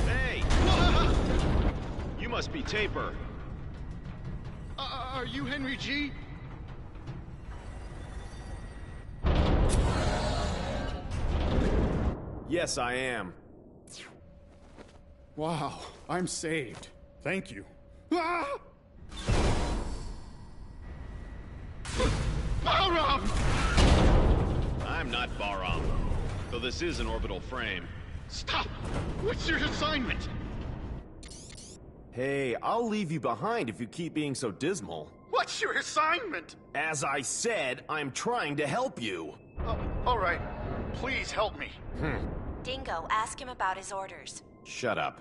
Hey! You must be Taper. Are you Henry G? Yes, I am. Wow, I'm saved. Thank you. Ah! Bahram! I'm not Bahram, though this is an orbital frame. Stop! What's your assignment? Hey, I'll leave you behind if you keep being so dismal. What's your assignment? As I said, I'm trying to help you. All right. Please help me. Dingo, ask him about his orders. Shut up.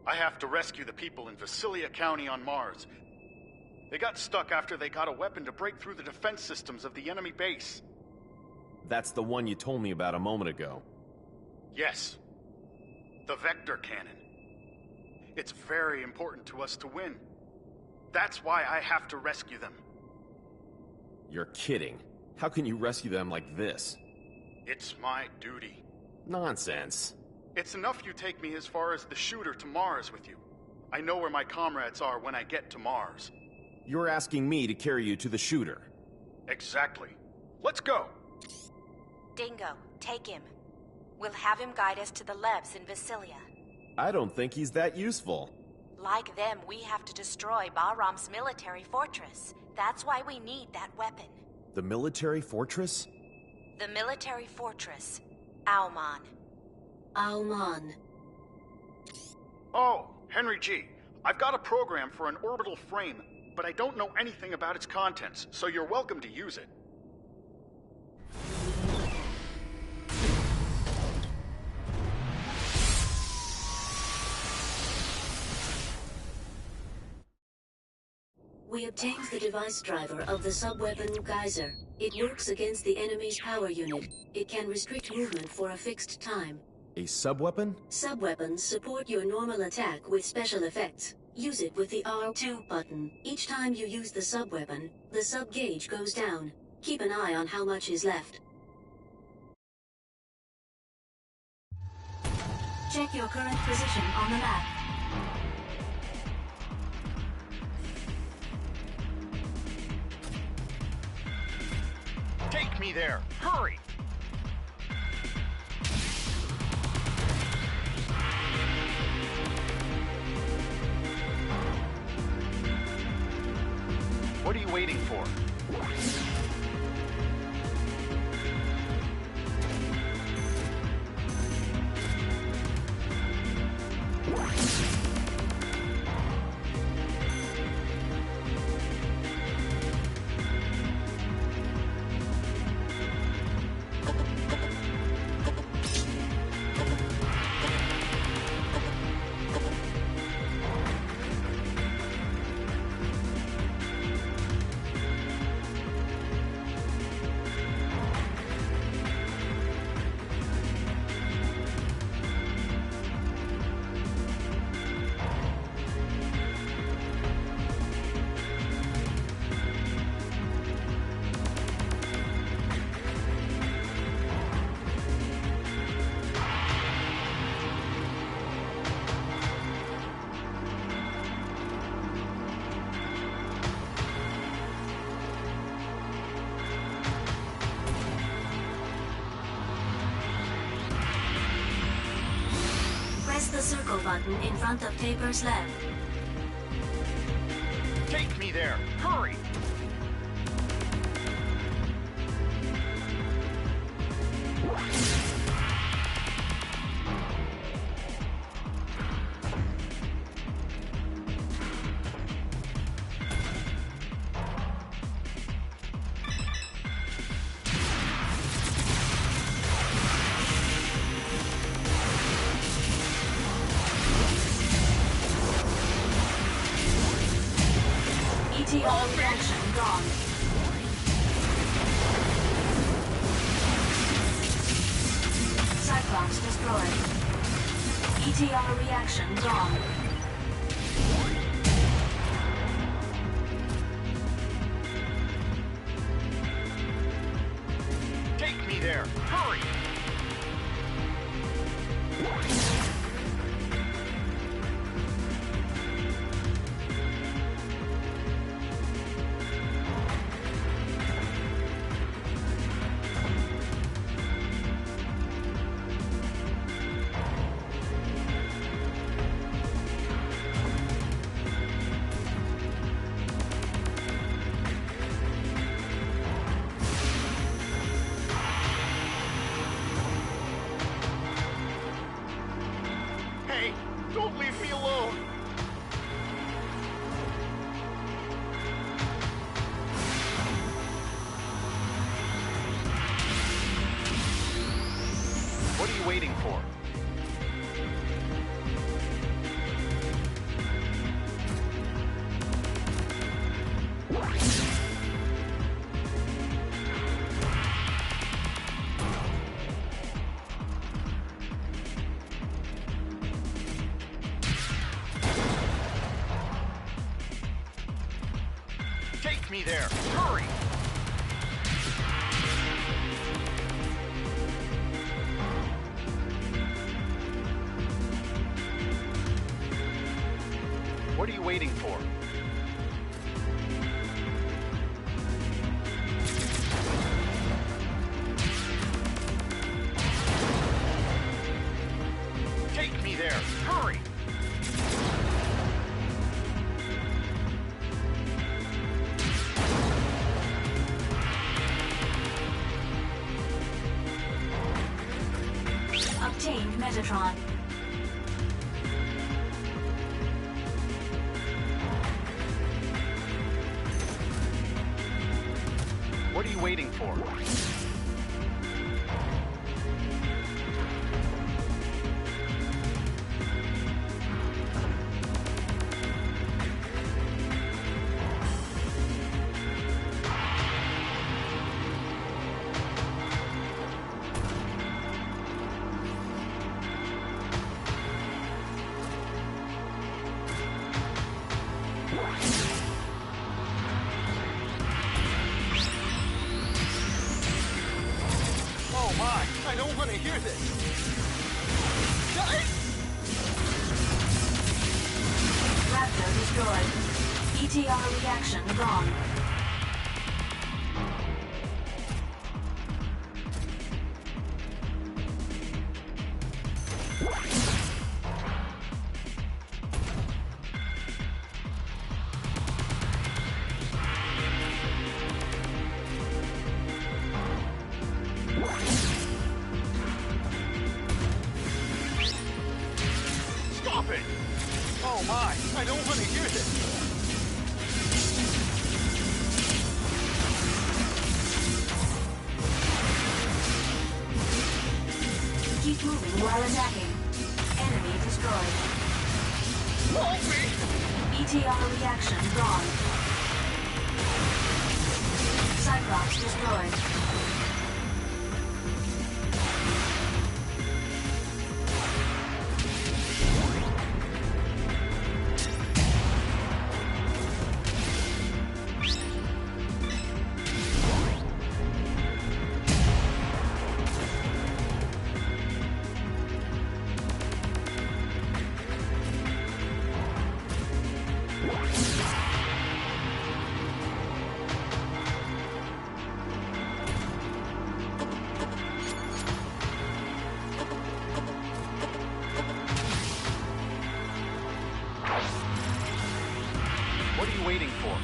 I have to rescue the people in Visalia County on Mars. They got stuck after they got a weapon to break through the defense systems of the enemy base. That's the one you told me about a moment ago. Yes. The Vector Cannon. It's very important to us to win. That's why I have to rescue them. You're kidding. How can you rescue them like this? It's my duty. Nonsense. It's enough you take me as far as the shooter to Mars with you. I know where my comrades are when I get to Mars. You're asking me to carry you to the shooter. Exactly. Let's go! Dingo, take him. We'll have him guide us to the labs in Visalia. I don't think he's that useful. Like them, we have to destroy Bahram's military fortress. That's why we need that weapon. The military fortress? The military fortress. Auman. Auman. Oh, Henry G. I've got a program for an orbital frame, but I don't know anything about its contents, so you're welcome to use it. We obtained the device driver of the sub-weapon Geyser. It works against the enemy's power unit. It can restrict movement for a fixed time. A sub-weapon? Sub-weapons support your normal attack with special effects. Use it with the R2 button. Each time you use the sub-weapon, the sub-gauge goes down. Keep an eye on how much is left. Check your current position on the map. Take me there! Hurry! What are you waiting for? the circle button in front of Taper's left. Take me there! Hurry! ETR reaction gone. Cyclops destroyed. ETR reaction gone. Take me there! Hurry! Hey, don't leave me alone! What are you waiting for? Take me there! Hurry! What are you waiting for? Take me there! Hurry! Obtained Metatron. What are you waiting for? Oh my, I don't want to hear this. Raptor destroyed. ETR reaction gone. Stop it! Oh my, I don't want to hear this. Keep moving while attacking. Enemy destroyed. Help me! ETR reaction gone. Cyclops destroyed. waiting for?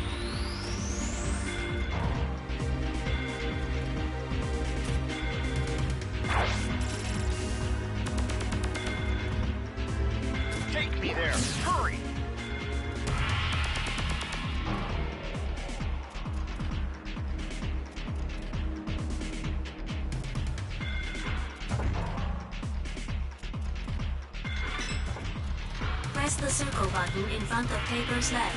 Take me there! Hurry! Press the circle button in front of Taper's left.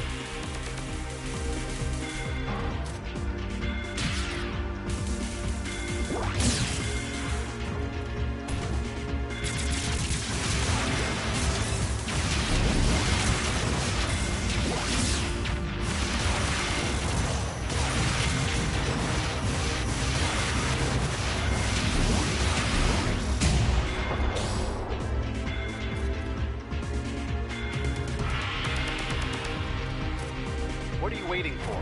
What are you waiting for?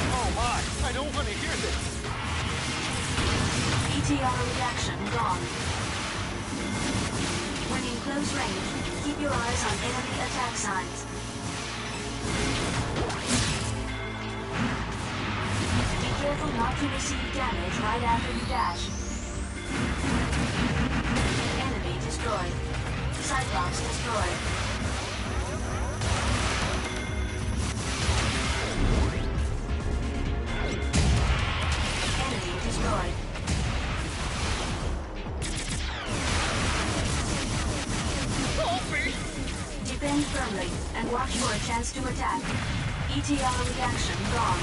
Oh my! I don't want to hear this! ETR reaction gone. When in close range, keep your eyes on enemy attack signs. Be careful not to receive damage right after you dash. Enemy destroyed. Cyclops destroyed. Enemy destroyed. Defend firmly and watch for a chance to attack. ETR reaction gone.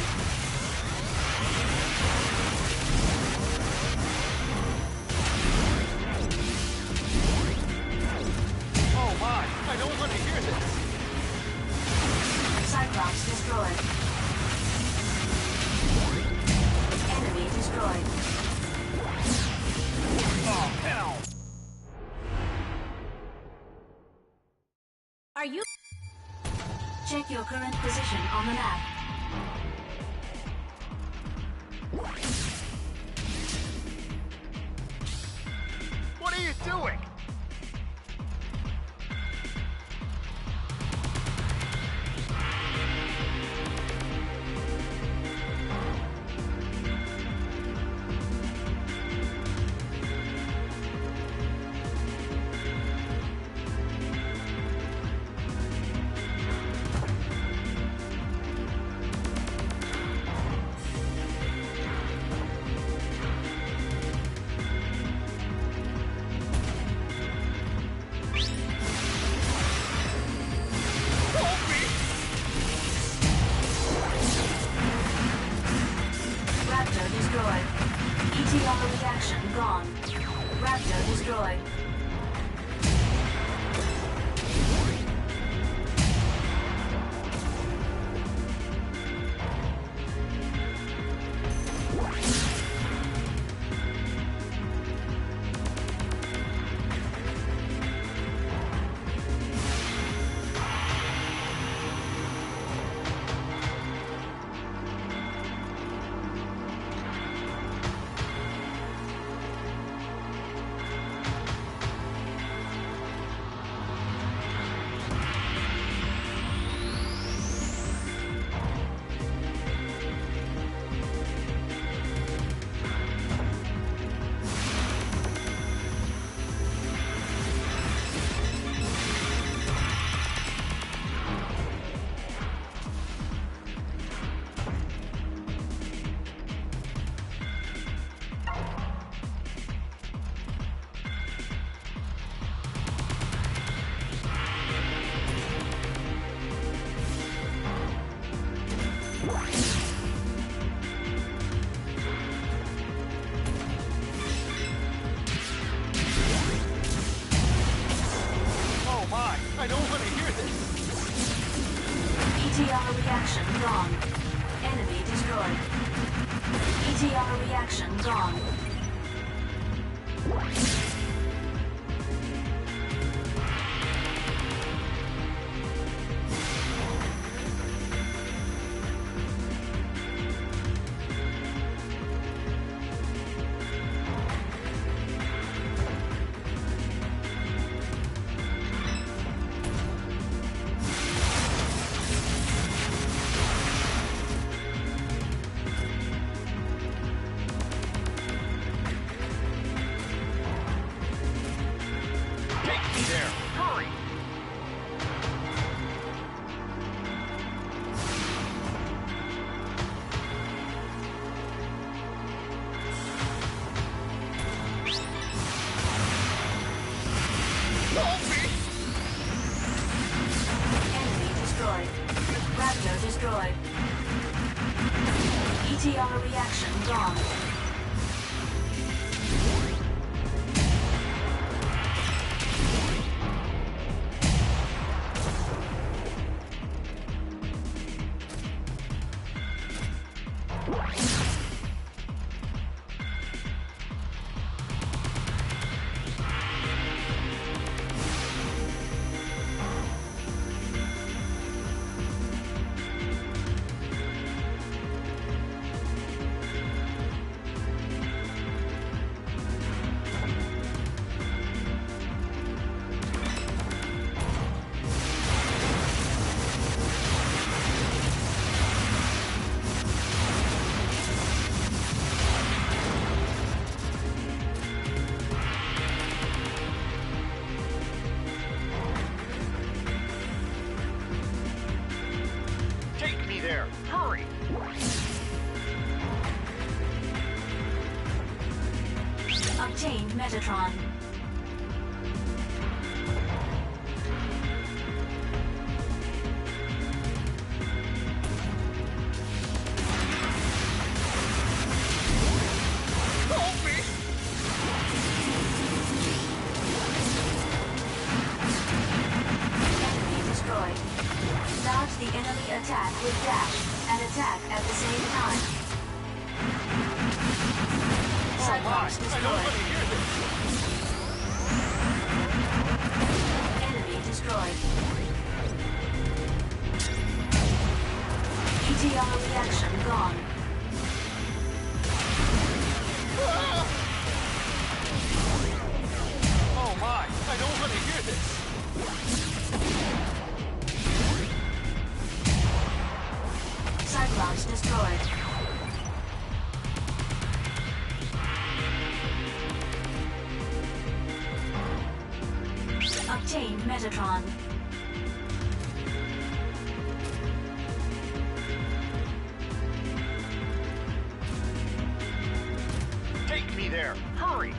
Oh my! I don't want to hear this! Cyclops destroyed. Enemy destroyed. Oh hell! Are you? Check your current position on the map. What are you doing? Raptor destroyed. ETR reaction gone. Raptor destroyed. Oh my! I don't want to hear this! ETR reaction gone. Enemy destroyed. ETR reaction gone. me there! Hurry! Enemy destroyed. Raptor destroyed. ETR reaction gone. Take me there! Hurry! Obtained Metatron. Help me! Enemy destroyed. Start the enemy attack with dash and attack at the same time. Cyclops destroyed. Enemy destroyed. ETR reaction gone. Oh my! I don't want to hear this! Cyclops destroyed. Obtained Metatron. Take me there! Hurry!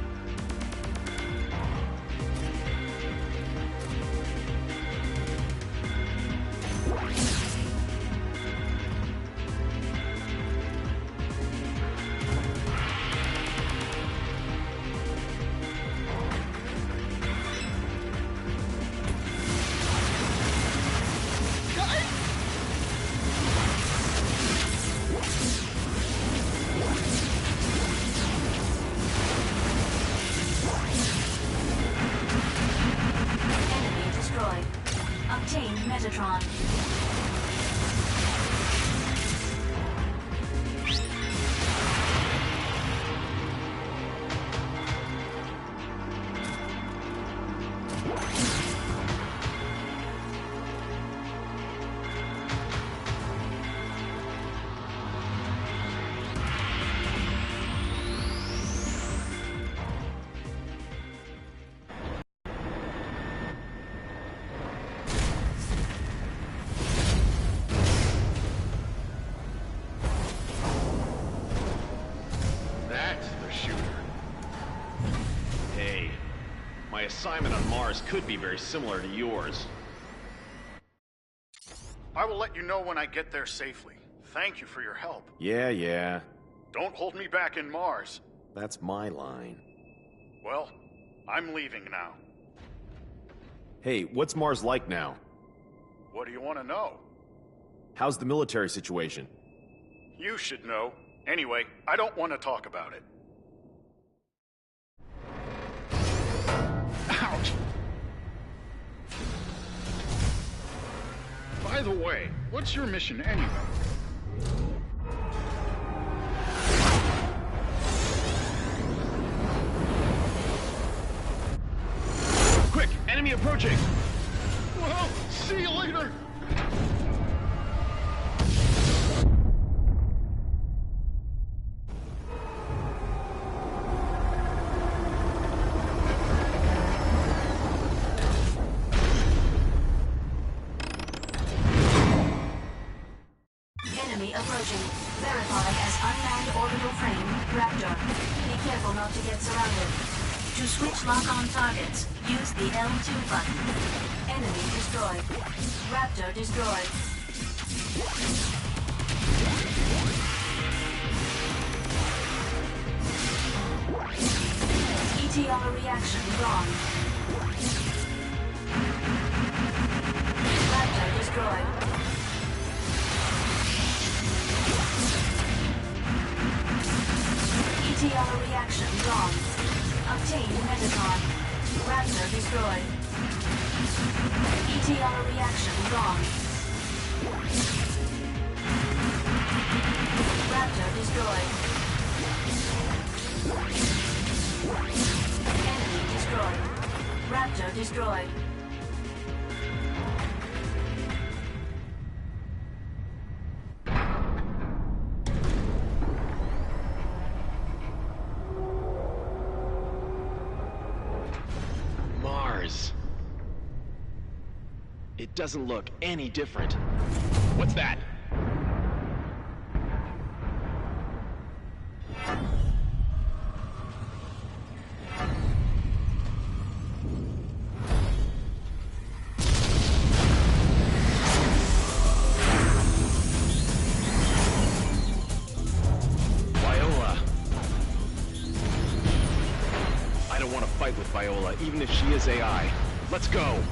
Enemy destroyed. Obtained Metatron. That's the shooter. Hey, my assignment on Mars could be very similar to yours. I will let you know when I get there safely. Thank you for your help. Yeah. Don't hold me back in Mars. That's my line. Well, I'm leaving now. Hey, what's Mars like now? What do you want to know? How's the military situation? You should know. Anyway, I don't want to talk about it. Ouch! By the way, what's your mission anyway? Quick! Enemy approaching! Well, see you later! Lock on targets. Use the L2 button. Enemy destroyed. Raptor destroyed. ETR reaction wrong. Raptor destroyed. ETR reaction wrong. Obtain Metatron. Raptor destroyed. ETR reaction wrong. Raptor destroyed. Enemy destroyed. Raptor destroyed. Mars. It doesn't look any different. What's that? Viola, even if she is AI. Let's go!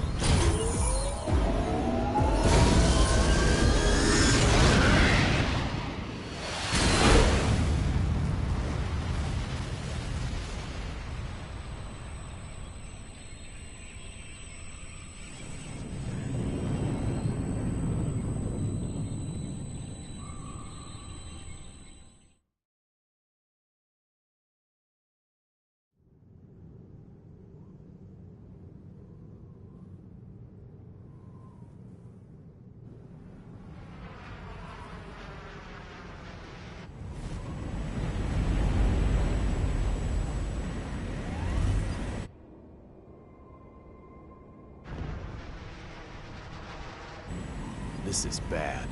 This is bad.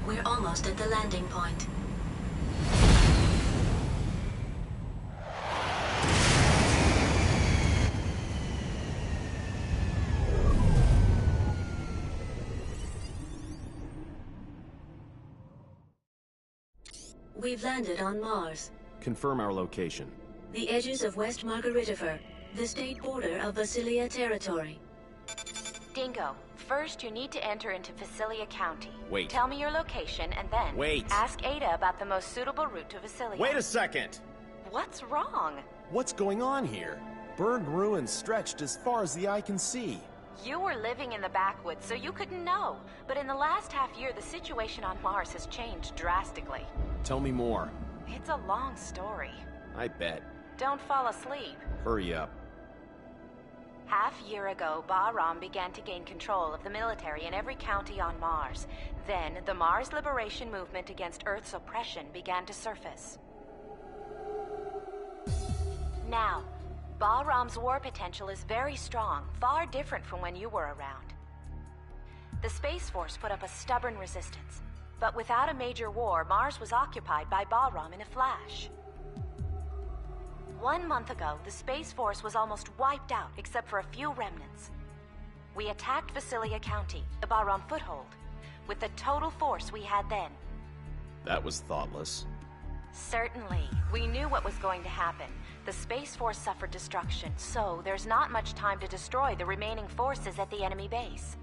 We're almost at the landing point. We've landed on Mars. Confirm our location. The edges of West Margaritifer, the state border of Vasilia territory. Dingo, first you need to enter into Vasilia County. Wait. Tell me your location and then ask Ada about the most suitable route to Vasilia. Wait a second! What's wrong? What's going on here? Burned ruins stretched as far as the eye can see. You were living in the backwoods, so you couldn't know. But in the last half year, the situation on Mars has changed drastically. Tell me more. It's a long story. I bet. Don't fall asleep. Hurry up. Half year ago, Bahram began to gain control of the military in every county on Mars. Then, the Mars Liberation Movement against Earth's oppression began to surface. Now, Bahram's war potential is very strong, far different from when you were around. The Space Force put up a stubborn resistance, but without a major war, Mars was occupied by Bahram in a flash. 1 month ago, the Space Force was almost wiped out except for a few remnants. We attacked Vasilia County, the Bahram foothold, with the total force we had then. That was thoughtless. Certainly. We knew what was going to happen. The Space Force suffered destruction, so there's not much time to destroy the remaining forces at the enemy base.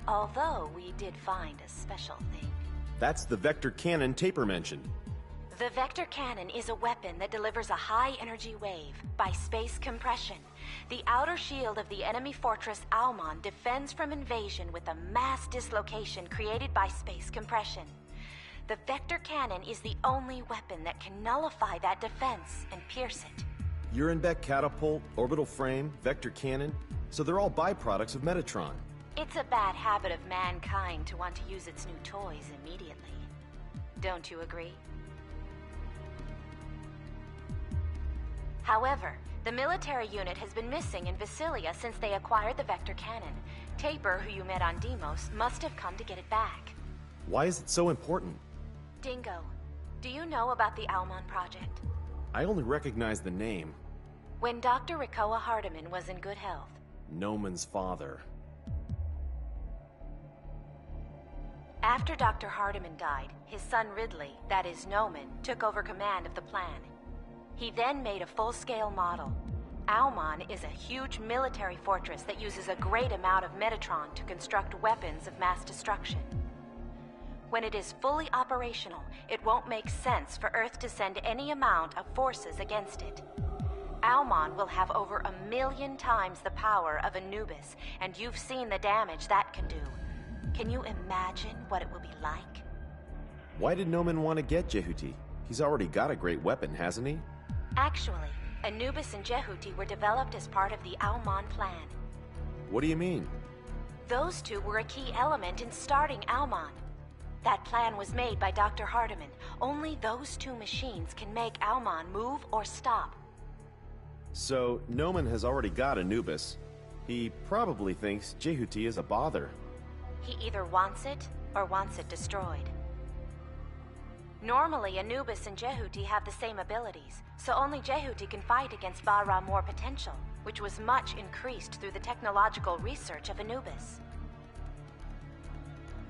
Although we did find a special thing. That's the vector cannon Taper mentioned. The vector cannon is a weapon that delivers a high-energy wave by space compression. The outer shield of the enemy fortress Almon defends from invasion with a mass dislocation created by space compression. The vector cannon is the only weapon that can nullify that defense and pierce it. Urenbeck catapult, orbital frame, vector cannon, so they're all byproducts of Metatron. It's a bad habit of mankind to want to use its new toys immediately. Don't you agree? However, the military unit has been missing in Vasilia since they acquired the vector cannon. Taper, who you met on Deimos, must have come to get it back. Why is it so important? Dingo, do you know about the Almon project? I only recognize the name. When Dr. Rikoa Hardiman was in good health. Noman's father. After Dr. Hardiman died, his son Ridley, that is Noman, took over command of the plan. He then made a full-scale model. Almon is a huge military fortress that uses a great amount of Metatron to construct weapons of mass destruction. When it is fully operational, it won't make sense for Earth to send any amount of forces against it. Almon will have over 1 million times the power of Anubis, and you've seen the damage that can do. Can you imagine what it will be like? Why did Noman want to get Jehuti? He's already got a great weapon, hasn't he? Actually, Anubis and Jehuti were developed as part of the Almon plan. What do you mean? Those two were a key element in starting Almon. That plan was made by Dr. Hardiman. Only those two machines can make Almon move or stop. So, Noman has already got Anubis. He probably thinks Jehuti is a bother. He either wants it or wants it destroyed. Normally, Anubis and Jehuti have the same abilities, so only Jehuti can fight against Bahram War potential, which was much increased through the technological research of Anubis.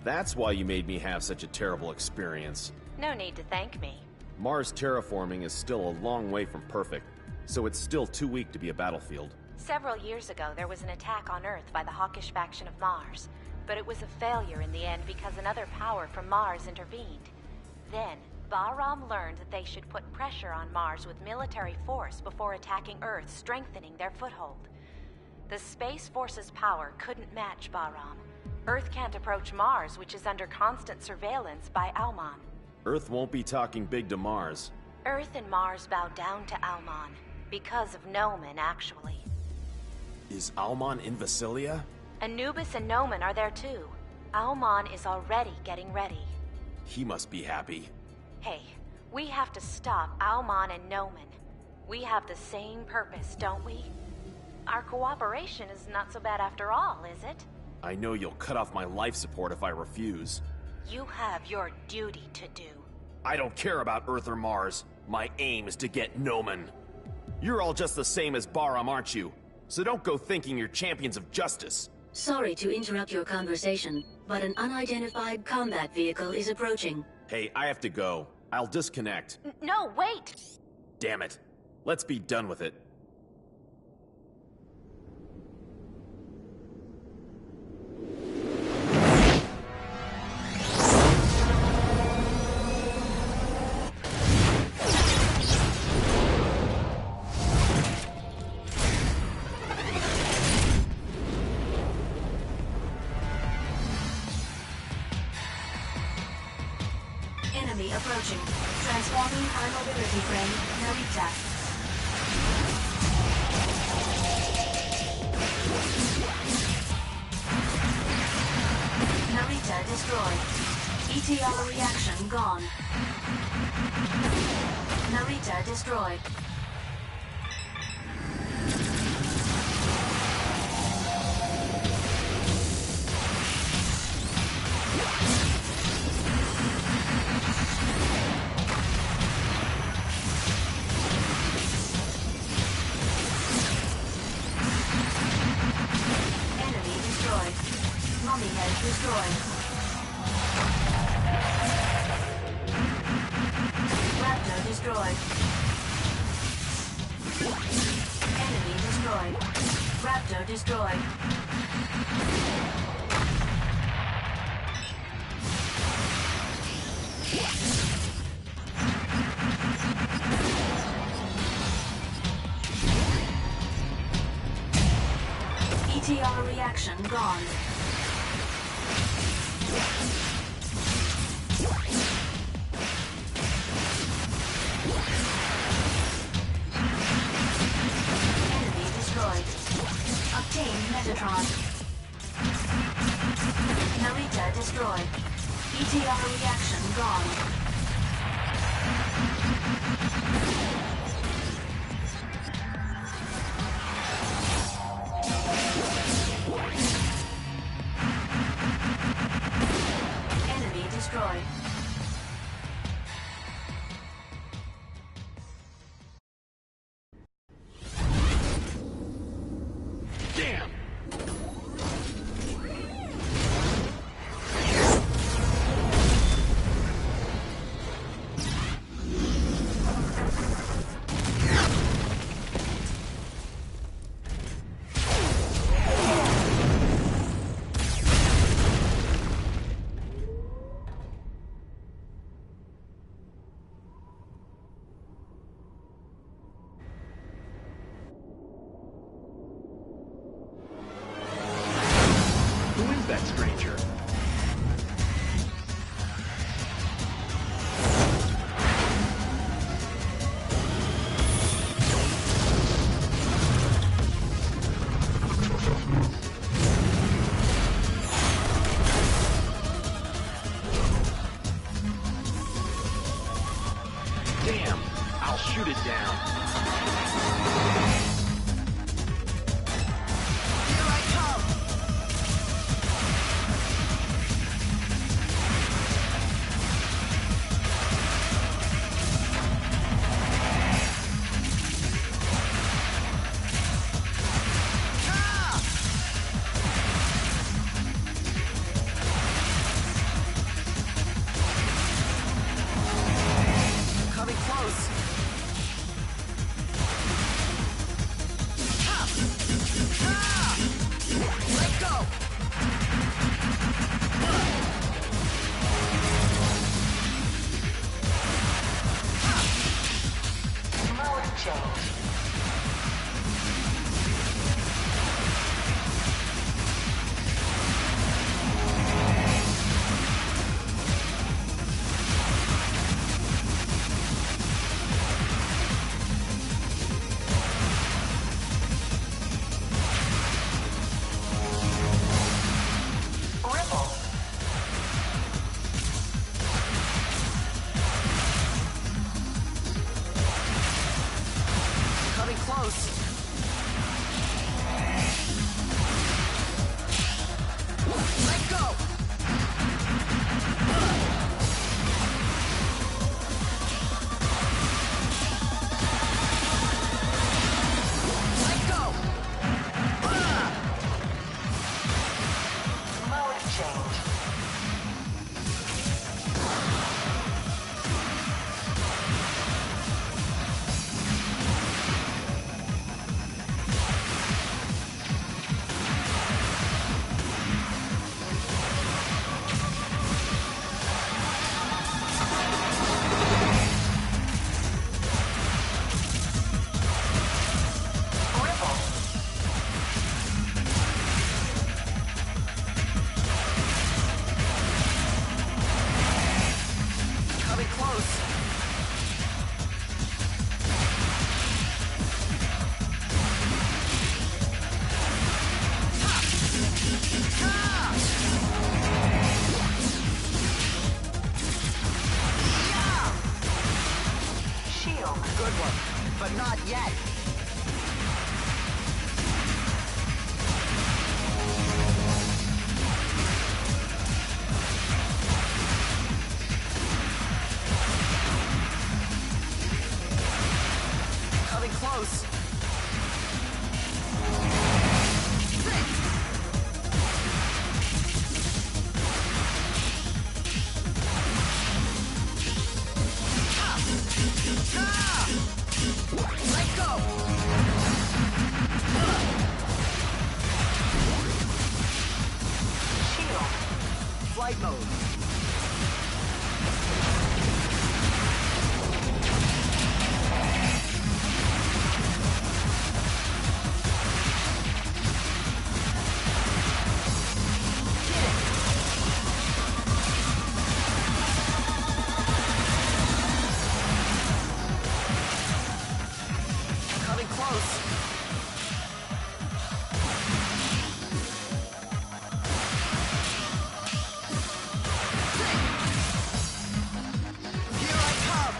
That's why you made me have such a terrible experience. No need to thank me. Mars terraforming is still a long way from perfect, so it's still too weak to be a battlefield. Several years ago, there was an attack on Earth by the hawkish faction of Mars, but it was a failure in the end because another power from Mars intervened. Then, Bahram learned that they should put pressure on Mars with military force before attacking Earth, strengthening their foothold. The Space Force's power couldn't match Bahram. Earth can't approach Mars, which is under constant surveillance by Almon. Earth won't be talking big to Mars. Earth and Mars bow down to Almon, because of Noman, actually. Is Almon in Vasilia? Anubis and Noman are there too. Almon is already getting ready. He must be happy. Hey, we have to stop Almon and Noman. We have the same purpose, don't we? Our cooperation is not so bad after all, is it? I know you'll cut off my life support if I refuse. You have your duty to do. I don't care about Earth or Mars. My aim is to get Noman. You're all just the same as Bahram, aren't you? So don't go thinking you're champions of justice. Sorry to interrupt your conversation, but an unidentified combat vehicle is approaching. Hey, I have to go. I'll disconnect. No, wait! Damn it. Let's be done with it. Enemy approaching. Transforming high mobility frame, Narita. Narita destroyed. ETR reaction gone. Narita destroyed. Mummy head destroyed. Raptor destroyed. Enemy destroyed. Raptor destroyed. ETR reaction gone. Enemy destroyed. Obtain Metatron. Narita destroyed. ETR reaction gone. Enemy destroyed. flight mode. Coming close. Here I come.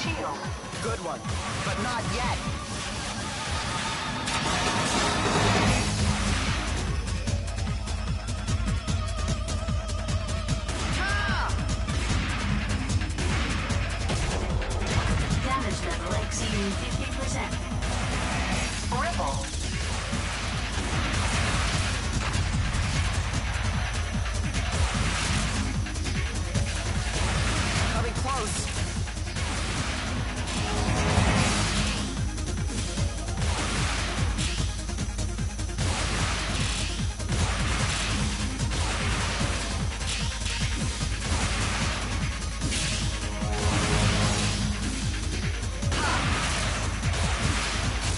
Shield. Good one, but not yet. Damage level exceeding 50%. Ripple. Coming close.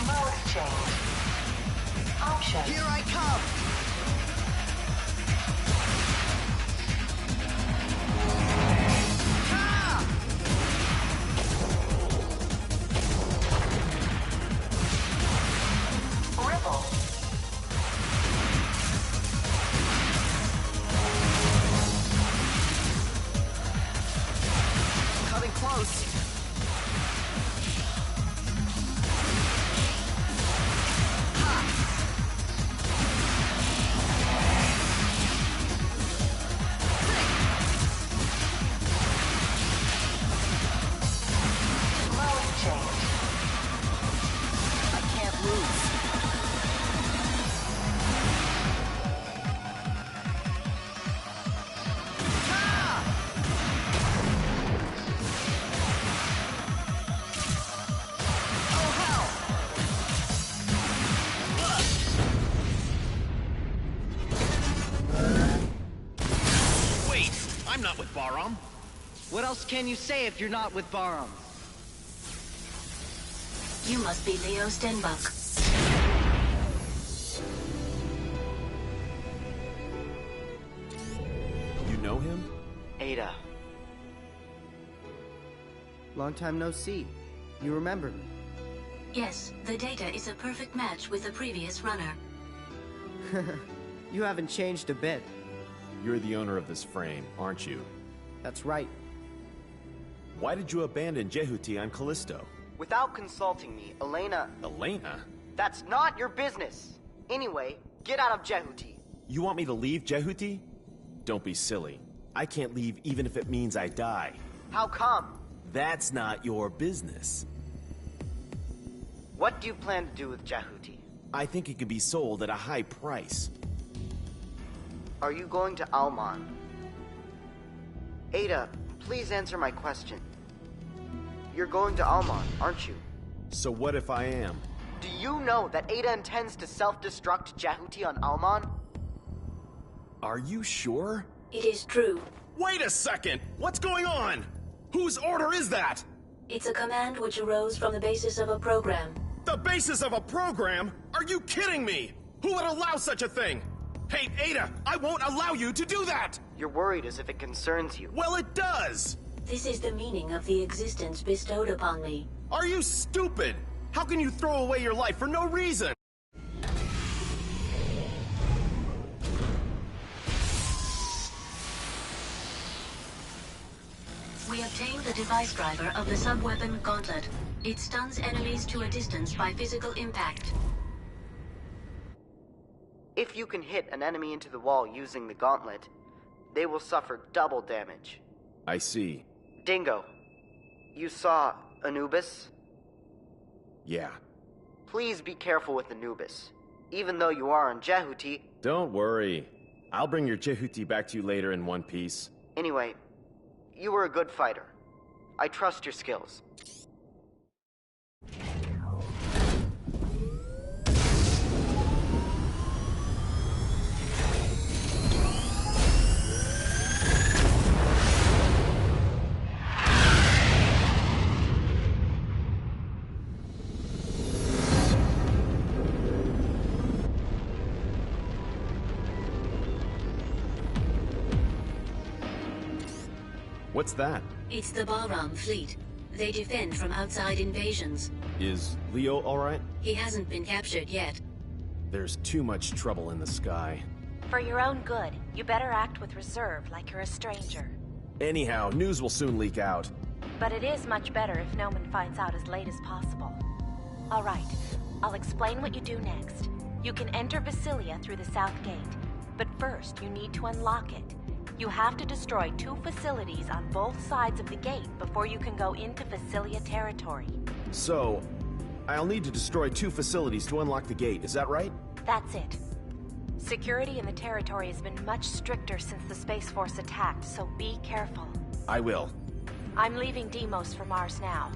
Mode change. Option. Here I come. Ah! Ripple. Coming close. Mode change. I can't lose. Ah! Oh, hell! Wait, I'm not with Baram. What else can you say if you're not with Baram? You must be Leo Stenbuck. You know him? Ada. Long time no see. You remember me? Yes, the data is a perfect match with the previous runner. You haven't changed a bit. You're the owner of this frame, aren't you? That's right. Why did you abandon Jehuti on Callisto? Without consulting me, Elena... Elena? That's not your business! Anyway, get out of Jehuti. You want me to leave Jehuti? Don't be silly. I can't leave even if it means I die. How come? That's not your business. What do you plan to do with Jehuti? I think it could be sold at a high price. Are you going to Alman? Ada, please answer my question. You're going to Alman, aren't you? So what if I am? Do you know that Ada intends to self-destruct Jehuti on Alman? Are you sure? It is true. Wait a second! What's going on? Whose order is that? It's a command which arose from the basis of a program. The basis of a program? Are you kidding me? Who would allow such a thing? Hey, Ada, I won't allow you to do that! You're worried as if it concerns you. Well, it does! This is the meaning of the existence bestowed upon me. Are you stupid? How can you throw away your life for no reason? We obtained the device driver of the sub-weapon Gauntlet. It stuns enemies to a distance by physical impact. If you can hit an enemy into the wall using the Gauntlet, they will suffer double damage. I see. Dingo, you saw Anubis? Yeah. Please be careful with Anubis. Even though you are on Jehuti... Don't worry. I'll bring your Jehuti back to you later in one piece. Anyway, you were a good fighter. I trust your skills. What's that? It's the Balram fleet. They defend from outside invasions. Is Leo alright? He hasn't been captured yet. There's too much trouble in the sky. For your own good, you better act with reserve like you're a stranger. Anyhow, news will soon leak out. But it is much better if Noman finds out as late as possible. All right, I'll explain what you do next. You can enter Vasilia through the south gate, but first you need to unlock it. You have to destroy 2 facilities on both sides of the gate before you can go into Vasilia territory. So, I'll need to destroy 2 facilities to unlock the gate, is that right? That's it. Security in the territory has been much stricter since the Space Force attacked, so be careful. I will. I'm leaving Deimos for Mars now.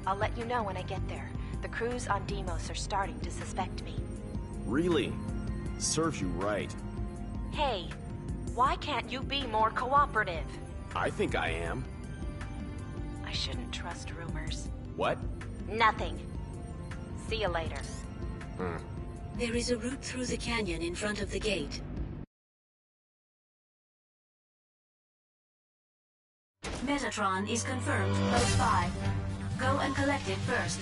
I'll let you know when I get there. The crews on Deimos are starting to suspect me. Really? Serves you right. Hey, why can't you be more cooperative? I think I am. I shouldn't trust rumors. What? Nothing. See you later. There is a route through the canyon in front of the gate. Metatron is confirmed close by. Go and collect it first.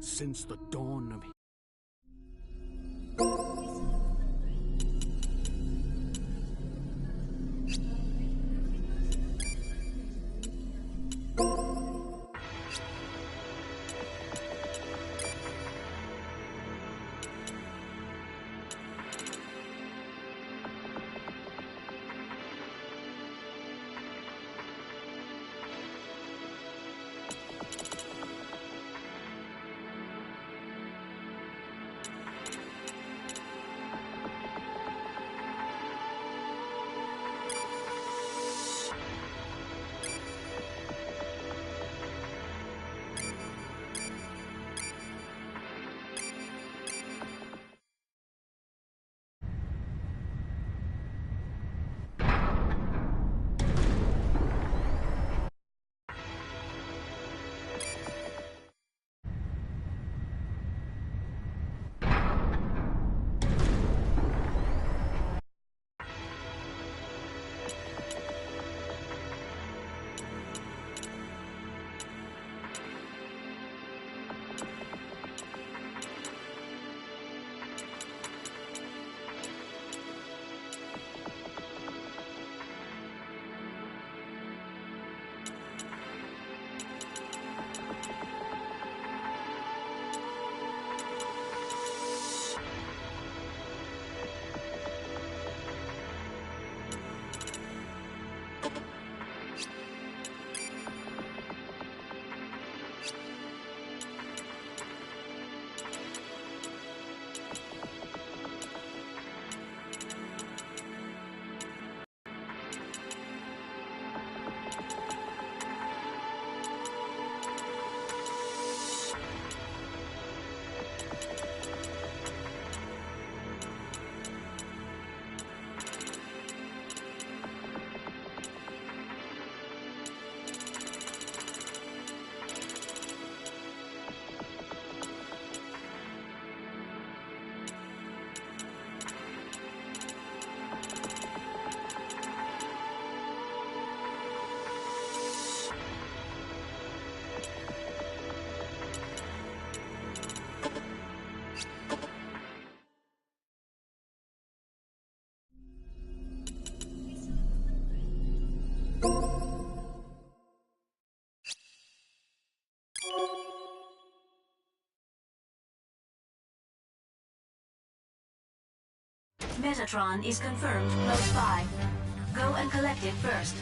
Since the dawn of Metatron is confirmed close by. Go and collect it first.